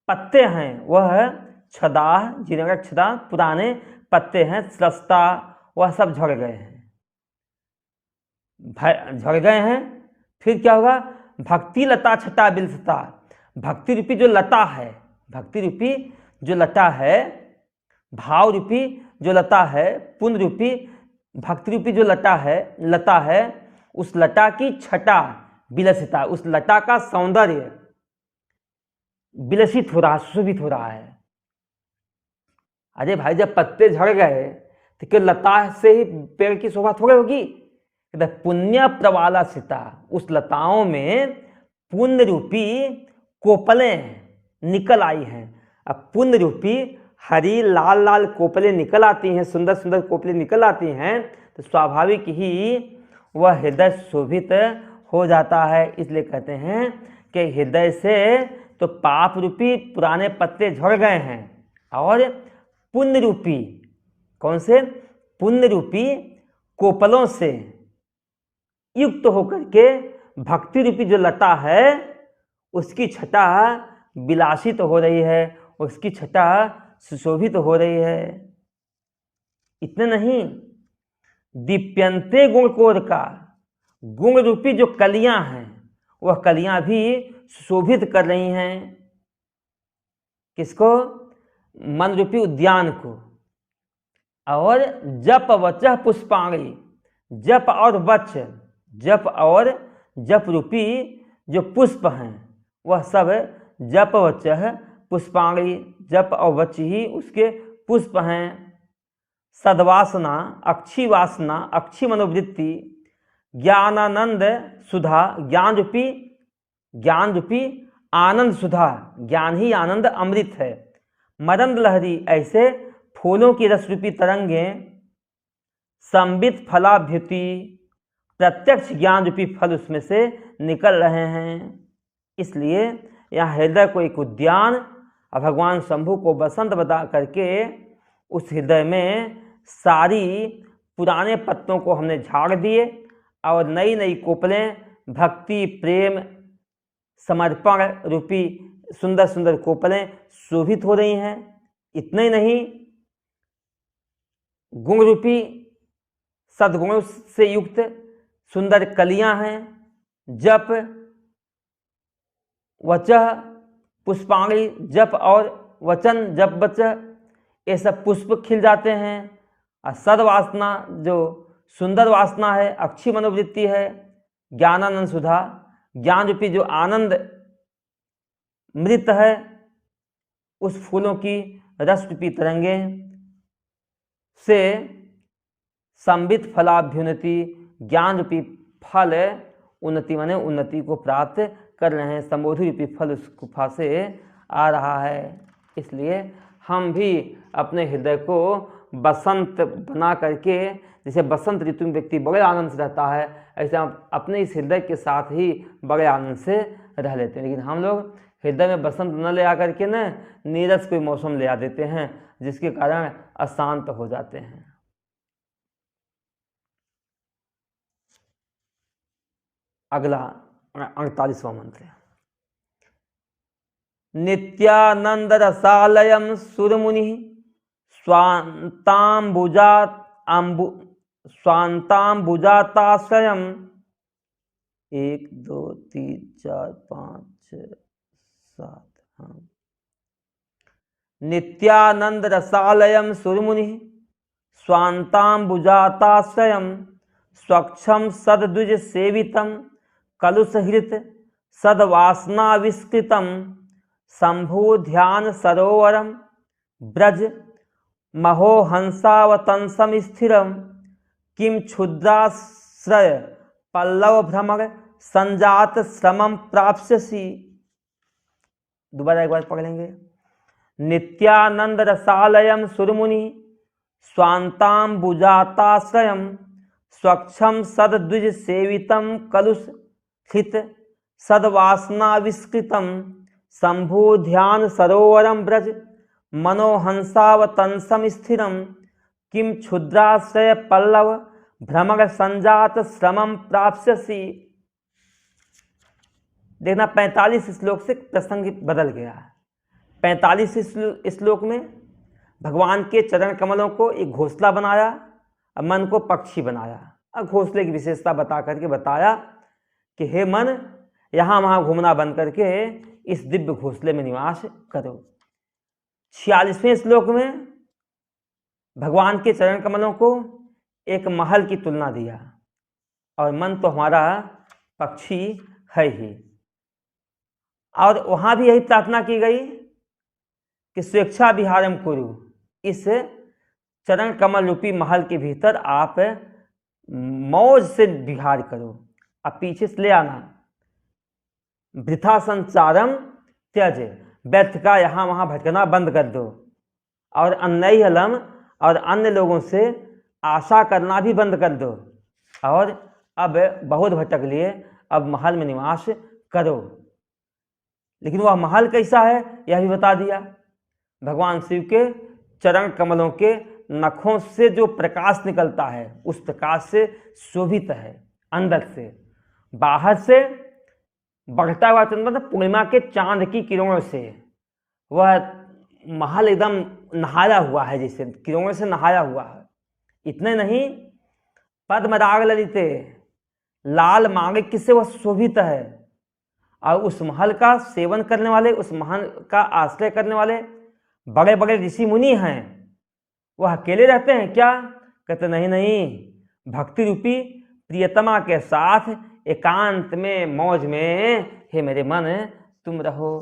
पत्ते हैं, वह छदा, जीर्णक छदा पुराने पत्ते हैं, स्रस्ता, वह सब झड़ गए हैं, झड़ गए हैं। फिर क्या होगा? भक्ति लता छटा बिलसता, भक्ति रूपी जो लता है, भक्ति रूपी जो लता है, भाव रूपी जो लता है, पुण्य रूपी भक्ति रूपी जो लता है, उस लता की छटा विलसिता, उस लता का सौंदर्य विलसित हो रहा, सुशोभित हो रहा है। अरे भाई जब पत्ते झड़ गए तो क्या लता से ही पेड़ की शोभा थोड़ी होगी? पुण्य प्रवाला सीता, उस लताओं में पुण्य रूपी कोपलें निकल आई हैं। अब पुण्य रूपी हरी लाल लाल कोपलें निकल आती हैं, सुंदर सुंदर कोपलें निकल आती हैं, तो स्वाभाविक ही वह हृदय शोभित हो जाता है। इसलिए कहते हैं कि हृदय से तो पाप रूपी पुराने पत्ते झड़ गए हैं और पुण्य रूपी, कौन से? पुण्य रूपी कोपलों से युक्त होकर के भक्ति रूपी जो लता है उसकी छटा विलासित हो रही है, उसकी छटा सुशोभित हो रही है। इतने नहीं, दीप्यंते गुण कोर का, गुण रूपी जो कलियां हैं वह कलियां भी सुशोभित कर रही हैं। किसको? मन रूपी उद्यान को। और जप वचः पुष्पाणी, जप और वच, जप और जप रूपी जो पुष्प हैं वह सब जप वचः पुष्पाणी, जप और वच ही उसके पुष्प हैं। सद्वासना, अच्छी वासना, अच्छी मनोवृत्ति, ज्ञानानंद सुधा, ज्ञान रूपी आनंद सुधा, ज्ञान ही आनंद अमृत है। मदंद लहरी, ऐसे फूलों की रस रूपी तरंगें, संबित फलाभ्युति, प्रत्यक्ष ज्ञान रूपी फल उसमें से निकल रहे हैं। इसलिए यहाँ हृदय को एक उद्यान और भगवान शंभु को बसंत बता करके उस हृदय में सारी पुराने पत्तों को हमने झाड़ दिए और नई नई कोपलें भक्ति प्रेम समर्पण रूपी सुंदर सुंदर कोपलें शोभित हो रही हैं। इतना ही नहीं, गुण रूपी सद्गुणों से युक्त सुंदर कलियां हैं। जप वचः पुष्पाणि, जप और वचन, जप वचः, ये सब पुष्प खिल जाते हैं। और सद्वासना जो सुंदर वासना है, अच्छी मनोवृत्ति है, ज्ञानानंद सुधा, ज्ञान रूपी जो आनंद मृत है, उस फूलों की रस रूपी तरंगे से संबित फलाभ्युन्नति, ज्ञान रूपी फल उन्नति माने उन्नति को प्राप्त कर रहे हैं। संबोधि रूपी फल उस गुफा से आ रहा है। इसलिए हम भी अपने हृदय को बसंत बना करके, जैसे बसंत ऋतु में व्यक्ति बड़े आनंद से रहता है, ऐसे हम अपने इस हृदय के साथ ही बड़े आनंद से रह लेते हैं। लेकिन हम लोग हृदय में बसंत न ले आकर के न नीरस कोई मौसम ले आ देते हैं, जिसके कारण अशांत हो जाते हैं। अगला 48वां मंत्र। नित्यानंद रसालयम सुरमुनि स्वांताम्बुजाताश्रयम 1 2 3 4 5 6 7 हाँ। नित्यानंद रसालयम सुरमुनि स्वांताम्बुजाताश्रयम स्वच्छम सद्द्विज सेवितम कलुषहृत सद्वासनाविष्कृतम शंभु ध्यान सरोवरम ब्रज महोहंसावतंसम स्थिरम किम क्षुद्राश्रय पल्लव भ्रमर संजात श्रमम प्राप्स्यसि। दोबारा एक बार पढ़ लेंगे। नित्यानंद रसालयम सुरमुनि स्वांताम्बुजाताश्रयम स्वच्छम सद्द्विज सेवितम कलुषित सद्वासनाविष्कृतम शंभु ध्यान सरोवरम ब्रज मनोहंसावतंसम स्थिरम किम क्षुद्राश्रय पल्लव भ्रमर संजात श्रमम प्राप्स्यसि। देखना 45 श्लोक से प्रसंग बदल गया है। 45 श्लोक में भगवान के चरण कमलों को एक घोंसला बनाया और मन को पक्षी बनाया और घोंसले की विशेषता बता करके बताया कि हे मन, यहाँ वहाँ घूमना बंद करके इस दिव्य घोंसले में निवास करो। 46वें श्लोक में भगवान के चरण कमलों को एक महल की तुलना दिया और मन तो हमारा पक्षी है ही। और वहाँ भी यही प्रार्थना की गई कि स्वेच्छा विहारम कुरु, इस चरण कमल रूपी महल के भीतर आप मौज से विहार करो। अब पीछे से ले आना, वृथा संचारम त्यज, व्यर्थ का यहाँ वहाँ भटकना बंद कर दो और अन्नैहलम और अन्य लोगों से आशा करना भी बंद कर दो और अब बहुत भटक लिए, अब महल में निवास करो। लेकिन वह महल कैसा है यह भी बता दिया। भगवान शिव के चरण कमलों के नखों से जो प्रकाश निकलता है उस प्रकाश से शोभित है। अंदर से, बाहर से बढ़ता हुआ चंद्र पूर्णिमा के चांद की किरणों से वह महल एकदम नहाया हुआ है, जैसे किरणों से नहाया हुआ है। इतने नहीं, पद्मराग ललिते, लाल माणिक्य से वह शोभित है। और उस महल का सेवन करने वाले, उस महल का आश्रय करने वाले बड़े बड़े ऋषि मुनि हैं। वह अकेले रहते हैं क्या? कहते नहीं नहीं, भक्ति रूपी प्रियतमा के साथ एकांत में मौज में हे मेरे मन तुम रहो।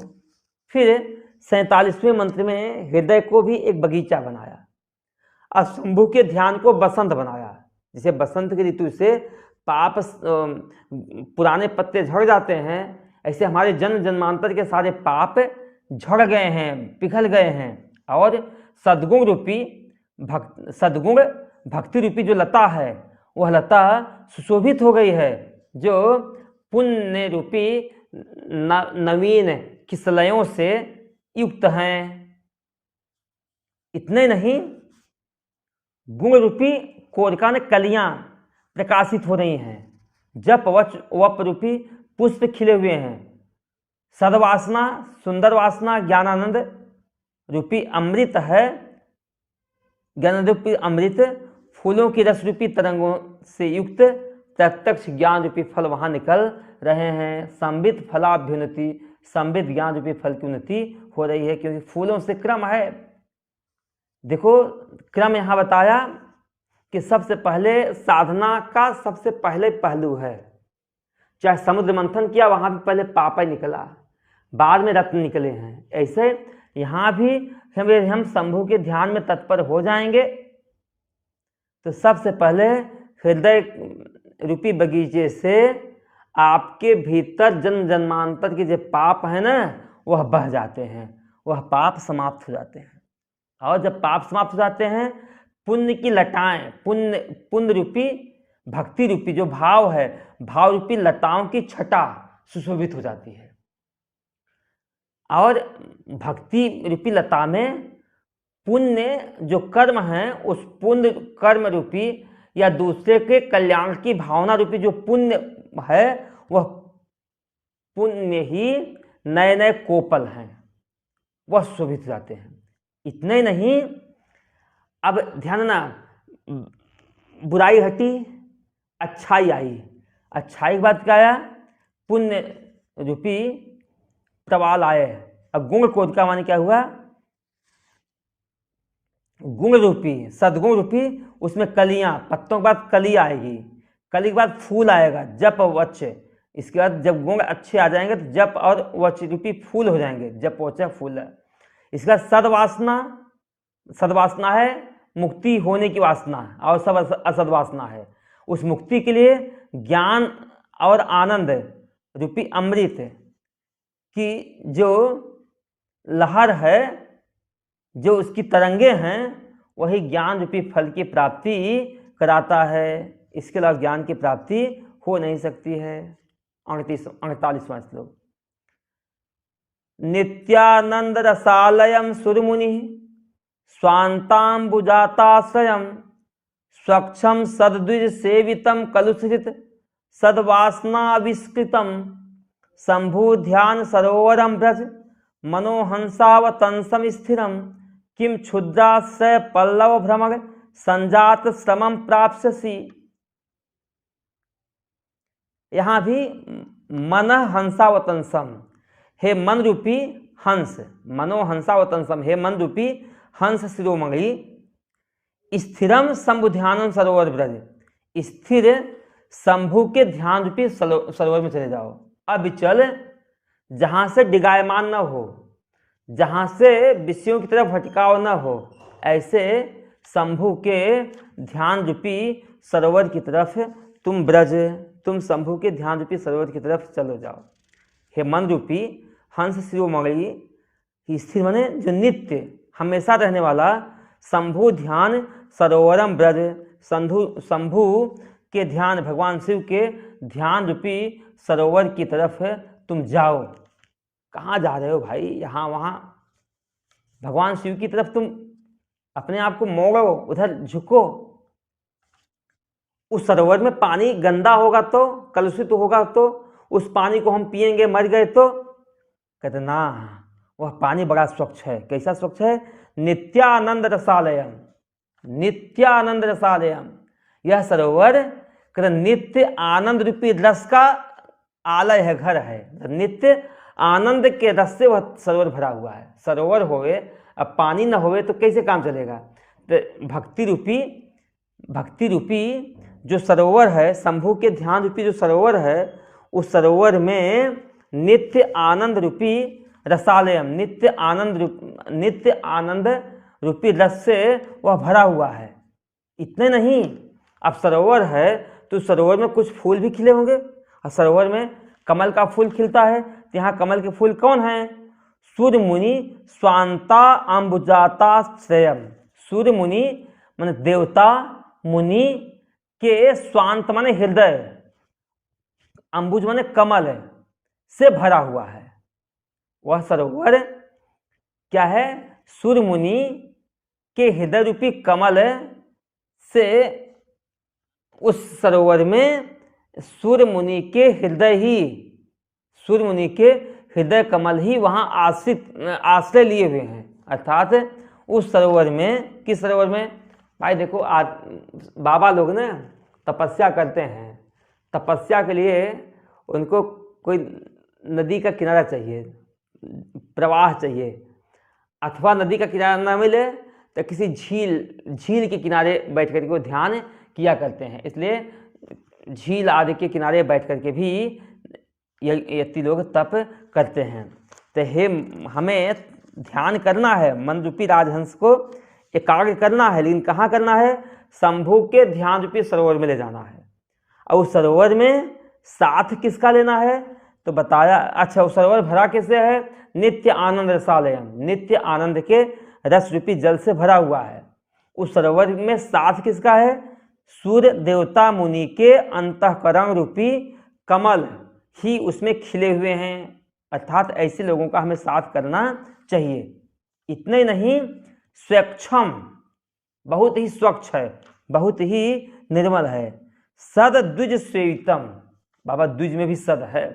फिर 47वें मंत्र में हृदय को भी एक बगीचा बनाया और शंभु के ध्यान को बसंत बनाया। जैसे बसंत की ऋतु से पाप पुराने पत्ते झड़ जाते हैं, ऐसे हमारे जन्म जन्मांतर के सारे पाप झड़ गए हैं, पिघल गए हैं और सद्गुण रूपी सद्गुण भक्ति रूपी जो लता है वह लता सुशोभित हो गई है, जो पुण्य रूपी नवीन किसलयों से युक्त हैं। इतने नहीं, गुण रूपी कोरिका में कलियां प्रकाशित हो रही हैं, जप वप रूपी पुष्प खिले हुए हैं, सद्वासना सुंदर वासना ज्ञानानंद रूपी अमृत है, ज्ञान रूपी अमृत फूलों की रस रूपी तरंगों से युक्त प्रत्यक्ष ज्ञान रूपी फल वहां निकल रहे हैं। संबित फलाभ्युन्नति, संबित ज्ञान रूपी फल की उन्नति हो रही है, क्योंकि फूलों से क्रम है। देखो क्रम यहां बताया कि सबसे पहले साधना का सबसे पहले पहलू है। चाहे समुद्र मंथन किया, वहां भी पहले पापा निकला, बाद में रत्न निकले हैं। ऐसे यहां भी हम शंभु के ध्यान में तत्पर हो जाएंगे तो सबसे पहले हृदय रूपी बगीचे से आपके भीतर जन्म जन्मांतर के जो पाप है ना, वह बह जाते हैं, वह पाप समाप्त हो जाते हैं। और जब पाप समाप्त हो जाते हैं, पुण्य की लताएं, पुण्य रूपी भक्ति रूपी जो भाव है, भाव रूपी लताओं की छटा सुशोभित हो जाती है। और भक्ति रूपी लता में पुण्य जो कर्म है, उस पुण्य कर्म रूपी या दूसरे के कल्याण की भावना रूपी जो पुण्य है, वह पुण्य ही नए नए कोपल हैं, वह शोभित हो जाते हैं। इतने नहीं, अब ध्यान ना, बुराई हटी, अच्छाई आई। अच्छाई की बात क्या आया? पुण्य रूपी प्रवाल आए। अब गुण कोटिका माने क्या हुआ? गुण रूपी सदगुण रूपी, उसमें कलियां, पत्तों के बाद कली आएगी, कली के बाद फूल आएगा, जप वच। इसके बाद जब गुण अच्छे आ जाएंगे तो जप और वच रूपी फूल हो जाएंगे, जप वच फूल है। इसके बाद सदवासना, सदवासना है मुक्ति होने की वासना, और सब असदवासना है। उस मुक्ति के लिए ज्ञान और आनंद रूपी अमृत की जो लहर है, जो उसकी तरंगे हैं, वही ज्ञान रूपी फल की प्राप्ति कराता है। इसके अलावा ज्ञान की प्राप्ति हो नहीं सकती है। 48वां श्लोक। नित्यानंद रसालयम सुरमुनि स्वांतांबुजाताश्रयम स्वच्छम सद्विज सेवितम कलुषित सद्वासनाविष्कृतम शंभु ध्यान सरोवरम ब्रज मनोहंसावतंसम स्थिरम किम क्षुद्राश्रय पल्लव भ्रमग संजात श्रमम प्राप्स्यसि। यहां भी मन हंसावतंसम, हे मन रूपी हंस, मनोहंसावतंसम, हे मन रूपी हंस शिरोमणि, स्थिरम शंभु ध्यानम सरोवर ब्रज, स्थिर शंभु के ध्यान रूपी सरोवर में चले जाओ। अब चल जहां से डिगायमान न हो, जहां से विषयों की तरफ भटकाव न हो, ऐसे शंभु के ध्यान रूपी सरोवर की तरफ तुम ब्रज, तुम शंभु के ध्यान रूपी सरोवर की तरफ चलो जाओ। हे मन रूपी हंस शिरोमणि, स्थिर माने जो नित्य हमेशा रहने वाला, शंभु ध्यान सरोवरम ब्रज, शंभु के ध्यान, भगवान शिव के ध्यान रूपी सरोवर की तरफ तुम जाओ। कहाँ जा रहे हो भाई? यहाँ वहाँ भगवान शिव की तरफ तुम अपने आप को मोड़ो, उधर झुको। उस सरोवर में पानी गंदा होगा तो, कलुषित होगा तो, उस पानी को हम पिएंगे मर गए तो? कहते ना, वह पानी बड़ा स्वच्छ है। कैसा स्वच्छ है? नित्यानंद रसालयम, नित्यानंद रसालयम। यह सरोवर कहते नित्य आनंद रूपी रस का आलय है, घर है। नित्य आनंद के रस से वह सरोवर भरा हुआ है। सरोवर होवे, अब पानी न होवे तो कैसे काम चलेगा? तो भक्ति रूपी जो सरोवर है, शंभु के ध्यान रूपी जो सरोवर है, उस सरोवर में नित्य आनंद रूपी रसालयम, नित्य आनंद रूपी रस से वह भरा हुआ है। इतने नहीं, अब सरोवर है तो सरोवर में कुछ फूल भी खिले होंगे, और सरोवर में कमल का फूल खिलता है। तो यहाँ कमल के फूल कौन हैं? सूर्य मुनि स्वांता अंबुजाता श्रेयम। सूर्य मुनि माने देवता, मुनि के स्वांत माने हृदय, अंबुज माने कमल से भरा हुआ है। वह सरोवर क्या है? सूर्य मुनि के हृदय रूपी कमल से, उस सरोवर में सूर्य मुनि के हृदय कमल ही वहां आश्रय लिए हुए हैं। अर्थात उस सरोवर में, किस सरोवर में भाई? देखो बाबा लोग ना तपस्या करते हैं, तपस्या के लिए उनको कोई नदी का किनारा चाहिए, प्रवाह चाहिए, अथवा नदी का किनारा ना मिले तो किसी झील के किनारे बैठ कर के वो ध्यान किया करते हैं। इसलिए झील आदि के किनारे बैठ कर के भी यति लोग तप करते हैं। तो हमें ध्यान करना है, मन रूपी राजहंस को एकाग्र करना है, लेकिन कहाँ करना है? शंभु के ध्यान रूपी सरोवर में ले जाना है। और उस सरोवर में साथ किसका लेना है? तो बताया, अच्छा उस सरोवर भरा किससे है? नित्य आनंद रसालयम, नित्य आनंद के रस रूपी जल से भरा हुआ है। उस सरोवर में साथ किसका है? सूर्य देवता मुनि के अंतःकरण रूपी कमल ही उसमें खिले हुए हैं। अर्थात ऐसे लोगों का हमें साथ करना चाहिए। इतने ही नहीं, स्वच्छम, बहुत ही स्वच्छ है, बहुत ही निर्मल है। सद द्विज सेवितम, बाबा द्विज में भी सद है,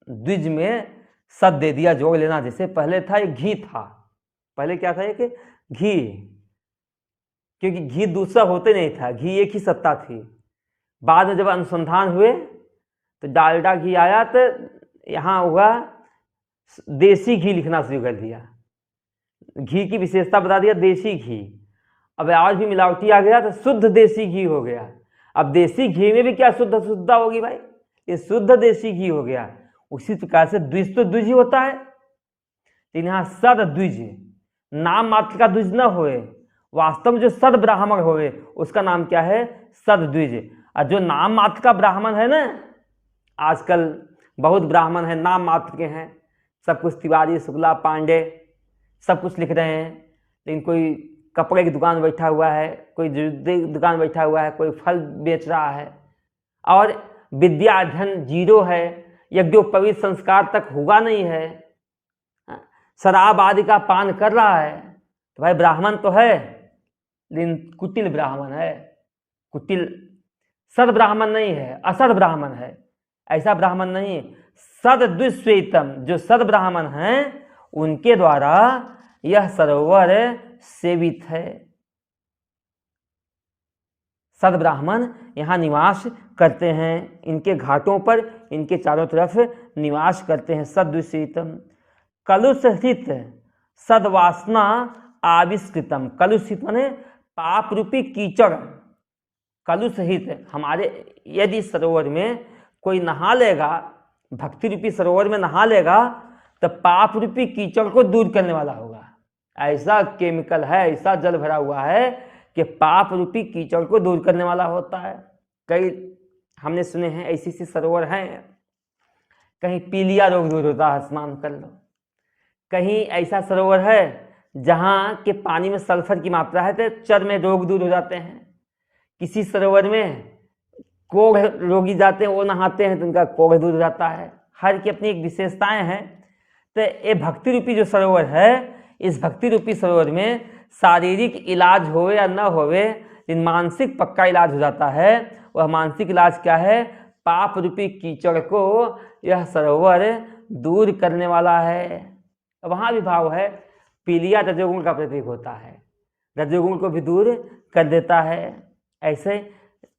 द्विज में सद दे दिया, जोड़ लेना। जैसे पहले था ये घी था, पहले क्या था ये कि घी, क्योंकि घी दूसरा होते नहीं था, घी एक ही सत्ता थी। बाद में जब अनुसंधान हुए तो डालडा घी आया, तो यहाँ हुआ देसी घी लिखना शुरू कर दिया, घी की विशेषता बता दिया देसी घी। अब आज भी मिलावटी आ गया तो शुद्ध देसी घी हो गया। अब देसी घी में भी क्या शुद्धता होगी भाई? ये शुद्ध देसी घी हो गया। उसी प्रकार से द्विज तो द्विज ही होता है, लेकिन यहाँ सद द्विज, नाम मात्र का द्विज न होए, वास्तव में जो सद ब्राह्मण होए उसका नाम क्या है? सद द्विज। और जो नाम मात्र का ब्राह्मण है ना, आजकल बहुत ब्राह्मण है नाम मात्र के हैं, सब कुछ तिवारी शुक्ला पांडे सब कुछ लिख रहे हैं, लेकिन कोई कपड़े की दुकान बैठा हुआ है, कोई जूते की दुकान बैठा हुआ है, कोई फल बेच रहा है, और विद्या अध्ययन जीरो है, यज्ञोपवीत संस्कार तक हुआ नहीं है, शराब आदि का पान कर रहा है। तो भाई ब्राह्मण तो है, लेकिन कुटिल ब्राह्मण है, कुटिल, सद ब्राह्मण नहीं है, असद ब्राह्मण है। ऐसा ब्राह्मण नहीं, सद द्विश्वेतम, जो सद ब्राह्मण हैं उनके द्वारा यह सरोवर सेवित है। सद ब्राह्मण यहाँ निवास करते हैं, इनके घाटों पर, इनके चारों तरफ निवास करते हैं। सद्विषितम कलुषहित सदवासना आविष्कृतम, कलुषित माने पाप रूपी कीचड़, कलुषहित। हमारे यदि सरोवर में कोई नहा लेगा, भक्ति रूपी सरोवर में नहा लेगा, तो पाप रूपी कीचड़ को दूर करने वाला होगा। ऐसा केमिकल है, ऐसा जल भरा हुआ है कि पाप रूपी कीचड़ को दूर करने वाला होता है। कई हमने सुने हैं ऐसी सी सरोवर हैं, कहीं पीलिया रोग दूर होता है, स्नान कर लो। कहीं ऐसा सरोवर है जहाँ के पानी में सल्फर की मात्रा है तो चर्म में रोग दूर हो जाते हैं। किसी सरोवर में कोढ़ रोगी जाते हैं, वो नहाते हैं तो उनका कोढ़ दूर हो जाता है। हर की अपनी एक विशेषताएं हैं। तो ये भक्ति रूपी जो सरोवर है, इस भक्ति रूपी सरोवर में शारीरिक इलाज होवे या न होवे, लेकिन मानसिक पक्का इलाज हो जाता है। वह मानसिक इलाज क्या है? पाप रूपी कीचड़ को यह सरोवर दूर करने वाला है। वहाँ भी भाव है, पीलिया रजोगुण का प्रतीक होता है, रजोगुण को भी दूर कर देता है। ऐसे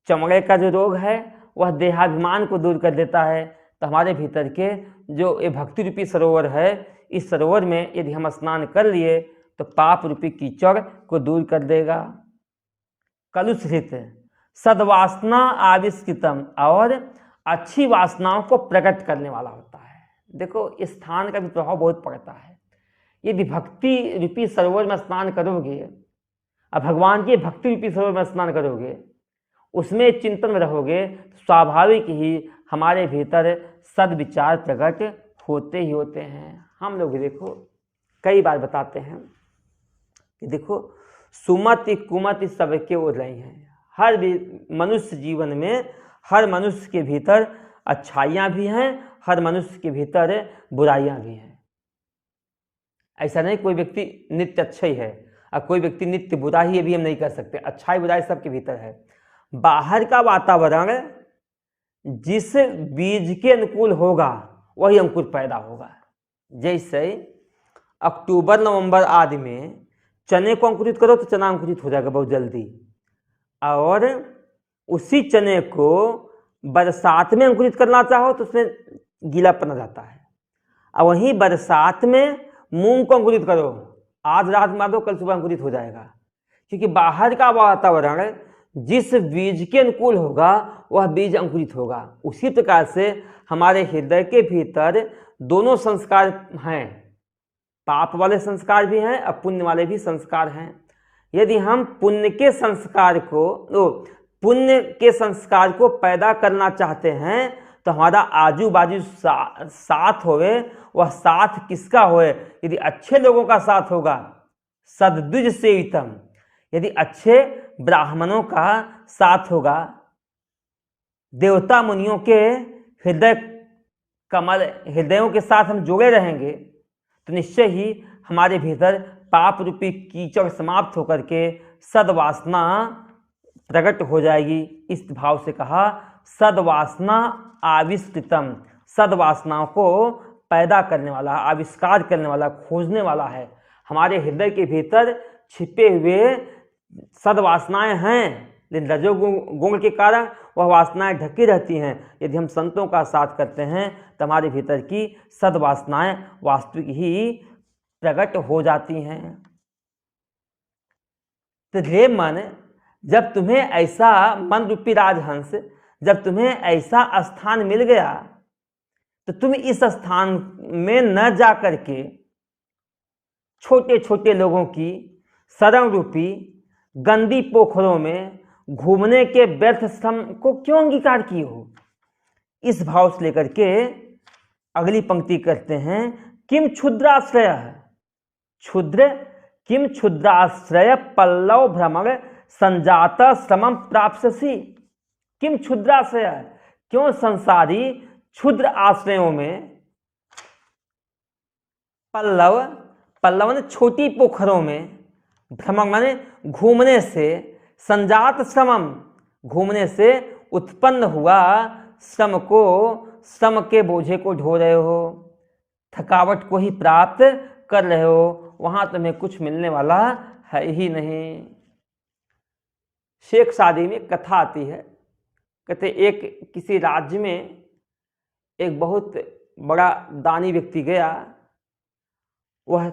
चमड़े का जो रोग है वह देहाभिमान को दूर कर देता है। तो हमारे भीतर के जो ये भक्ति रूपी सरोवर है, इस सरोवर में यदि हम स्नान कर लिए तो पाप रूपी कीचड़ को दूर कर देगा। कलुषित सद्वासना आविष्कृतम, और अच्छी वासनाओं को प्रकट करने वाला होता है। देखो इस स्थान का भी प्रभाव बहुत पड़ता है। यदि भक्ति रूपी सरोवर में स्नान करोगे और भगवान के भक्ति रूपी सरोवर में स्नान करोगे, उसमें चिंतन में रहोगे, स्वाभाविक ही हमारे भीतर सद्विचार प्रकट होते ही होते हैं। हम लोग देखो कई बार बताते हैं कि देखो सुमति कुमति सबके ओर रही हैं। हर मनुष्य जीवन में, हर मनुष्य के भीतर अच्छाइयाँ भी हैं, हर मनुष्य के भीतर बुराइयां भी हैं। ऐसा नहीं कोई व्यक्ति नित्य अच्छा ही है और कोई व्यक्ति नित्य बुरा ही है, भी हम नहीं कर सकते। अच्छाई बुराई सबके भीतर है। बाहर का वातावरण जिस बीज के अनुकूल होगा वही अंकुर पैदा होगा। जैसे अक्टूबर नवंबर आदि में चने को अंकुरित करो तो चना अंकुरित हो जाएगा बहुत जल्दी, और उसी चने को बरसात में अंकुरित करना चाहो तो उसमें गीलापन आ जाता है। और वहीं बरसात में मूंग को अंकुरित करो, आज रात मार दो कल सुबह अंकुरित हो जाएगा, क्योंकि बाहर का वातावरण जिस बीज के अनुकूल होगा वह बीज अंकुरित होगा। उसी प्रकार से हमारे हृदय के भीतर दोनों संस्कार हैं, पाप वाले संस्कार भी हैं और पुण्य वाले भी संस्कार हैं। यदि हम पुण्य के संस्कार को पैदा करना चाहते हैं तो हमारा आजू बाजू साथ होवे, वह साथ किसका होए? यदि अच्छे लोगों का साथ होगा, सद्विज सेवितम, यदि अच्छे ब्राह्मणों का साथ होगा, देवता मुनियों के हृदयों के साथ हम जुड़े रहेंगे, तो निश्चय ही हमारे भीतर पाप रूपी कीचड़ समाप्त होकर के सद्वासना प्रकट हो जाएगी। इस भाव से कहा सद्वासना आविष्कृतम, सद्वासनाओं को पैदा करने वाला, आविष्कार करने वाला, खोजने वाला है। हमारे हृदय के भीतर छिपे हुए सद्वासनाएं हैं, लेकिन रजोगुण के कारण वह वासनाएं ढकी रहती हैं। यदि हम संतों का साथ करते हैं तो हमारे भीतर की सद्वासनाएं वास्तविक ही प्रकट हो जाती हैं। तो हे मन, जब तुम्हें ऐसा मन रूपी राजहंस, जब तुम्हें ऐसा स्थान मिल गया तो तुम इस स्थान में न जा करके छोटे छोटे लोगों की शरण रूपी गंदी पोखरों में घूमने के व्यर्थ श्रम को क्यों अंगीकार किए हो? इस भाव से लेकर के अगली पंक्ति करते हैं, किम क्षुद्राश्रय, क्षुद्र किम क्षुद्राश्रय पल्लव भ्रमण संजात श्रमम प्राप्स्यसि। किम क्षुद्राश्रय, क्यों संसारी क्षुद्र आश्रयों में, पल्लव ने छोटी पोखरों में, भ्रमण माने घूमने से, संजात श्रमम घूमने से उत्पन्न हुआ श्रम को, श्रम के बोझे को ढो रहे हो, थकावट को ही प्राप्त कर रहे हो, वहां तुम्हें कुछ मिलने वाला है ही नहीं। शेख शादी में कथा आती है, कहते एक किसी राज्य में एक बहुत बड़ा दानी व्यक्ति गया, वह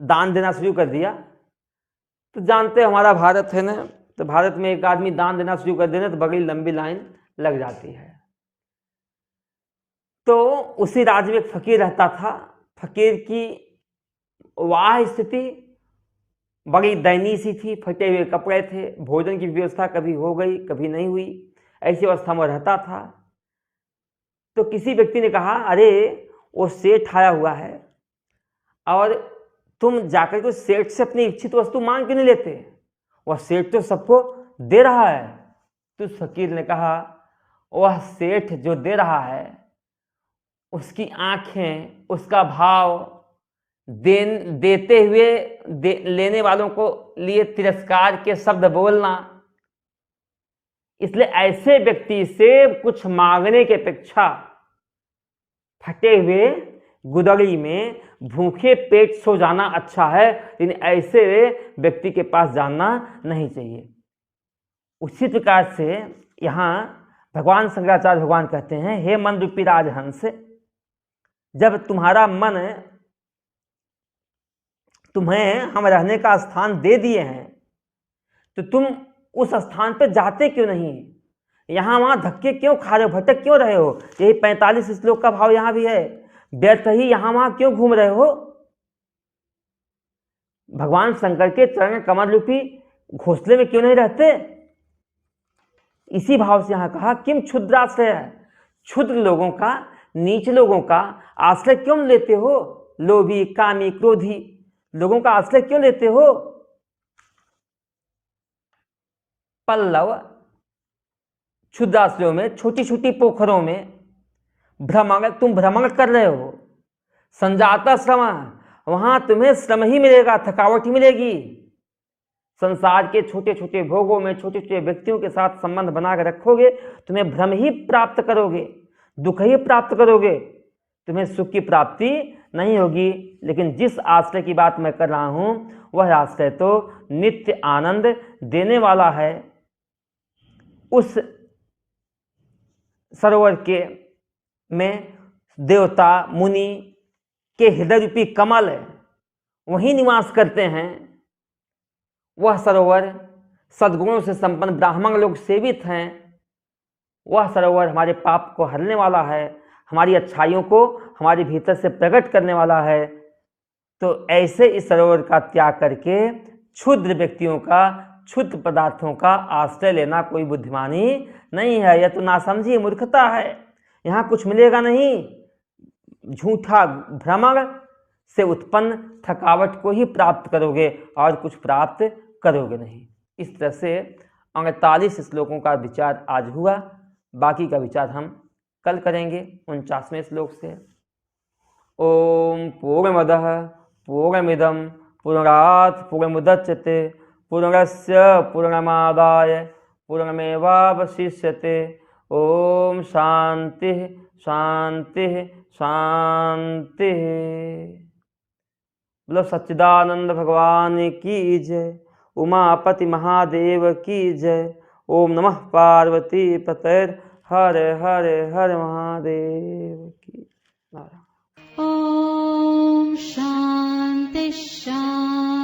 दान देना शुरू कर दिया। तो जानते हमारा भारत है ना, तो भारत में एक आदमी दान देना शुरू कर देना तो बड़ी लंबी लाइन लग जाती है। तो उसी राज्य में एक फकीर रहता था। फकीर की वाह स्थिति बड़ी दयनीय सी थी, फटे हुए कपड़े थे, भोजन की व्यवस्था कभी हो गई कभी नहीं हुई, ऐसी अवस्था में रहता था। तो किसी व्यक्ति ने कहा, अरे वो सेठ आया हुआ है और तुम जाकर के सेठ से अपनी इच्छित वस्तु मांग क्यों नहीं लेते? वह सेठ तो सबको दे रहा है। तो फकीर ने कहा, वह सेठ जो दे रहा है उसकी आंखें, उसका भाव, देते हुए लेने वालों को लिए तिरस्कार के शब्द बोलना, इसलिए ऐसे व्यक्ति से कुछ मांगने की अपेक्षा फटे हुए गुदड़ी में भूखे पेट सो जाना अच्छा है, लेकिन ऐसे व्यक्ति के पास जाना नहीं चाहिए। उसी प्रकार से यहाँ भगवान शंकराचार्य भगवान कहते हैं, हे मन रूपी राजहंस, जब तुम्हारा मन, तुम्हें हम रहने का स्थान दे दिए हैं तो तुम उस स्थान पर जाते क्यों नहीं? यहाँ वहां धक्के क्यों खा रहे हो, भटक क्यों रहे हो? यही 45 श्लोक का भाव यहाँ भी है, व्यर्थ ही यहाँ वहां क्यों घूम रहे हो? भगवान शंकर के चरण कमल रूपी घोंसले में क्यों नहीं रहते? इसी भाव से यहाँ कहा, किम क्षुद्राश्रय, क्षुद्र लोगों का, नीच लोगों का आश्रय क्यों लेते हो? लोभी, कामी, क्रोधी लोगों का आश्रय क्यों लेते हो? पल्लव क्षुद्राश्रयों में, छोटी छोटी पोखरों में, भ्रमण, तुम भ्रमण कर रहे हो, संजाता श्रम, वहां तुम्हें श्रम ही मिलेगा, थकावट ही मिलेगी। संसार के छोटे छोटे भोगों में छोटे छोटे व्यक्तियों के साथ संबंध बनाकर रखोगे, तुम्हें भ्रम ही प्राप्त करोगे, दुख ही प्राप्त करोगे, तुम्हें सुख की प्राप्ति नहीं होगी। लेकिन जिस आश्रय की बात मैं कर रहा हूं वह आश्रय तो नित्य आनंद देने वाला है। उस सरोवर के में देवता मुनि के हृदय रूपी कमल वहीं निवास करते हैं। वह सरोवर सद्गुणों से संपन्न ब्राह्मण लोग सेवित हैं। वह सरोवर हमारे पाप को हरने वाला है, हमारी अच्छाइयों को हमारे भीतर से प्रकट करने वाला है। तो ऐसे इस सरोवर का त्याग करके क्षुद्र व्यक्तियों का, क्षुद्र पदार्थों का आश्रय लेना कोई बुद्धिमानी नहीं है। यह तो नासमझी मूर्खता है। यहाँ कुछ मिलेगा नहीं, झूठा भ्रमण से उत्पन्न थकावट को ही प्राप्त करोगे और कुछ प्राप्त करोगे नहीं। इस तरह से 48 श्लोकों का विचार आज हुआ। बाकी का विचार हम कल करेंगे 49वें श्लोक से। ओम पूर्णमदः पूर्णमिदं पूर्णात् पूर्णमुदच्यते पूर्णस्य पूर्णमादाय पूर्णमेवावशिष्यते। ओम शांति शांति शांति। बोलो सच्चिदानंद भगवान की जय, उमापति महादेव की जय। ओम नमः पार्वती पते हर हर हर महादेव की। ॐ शान्ति शान्ति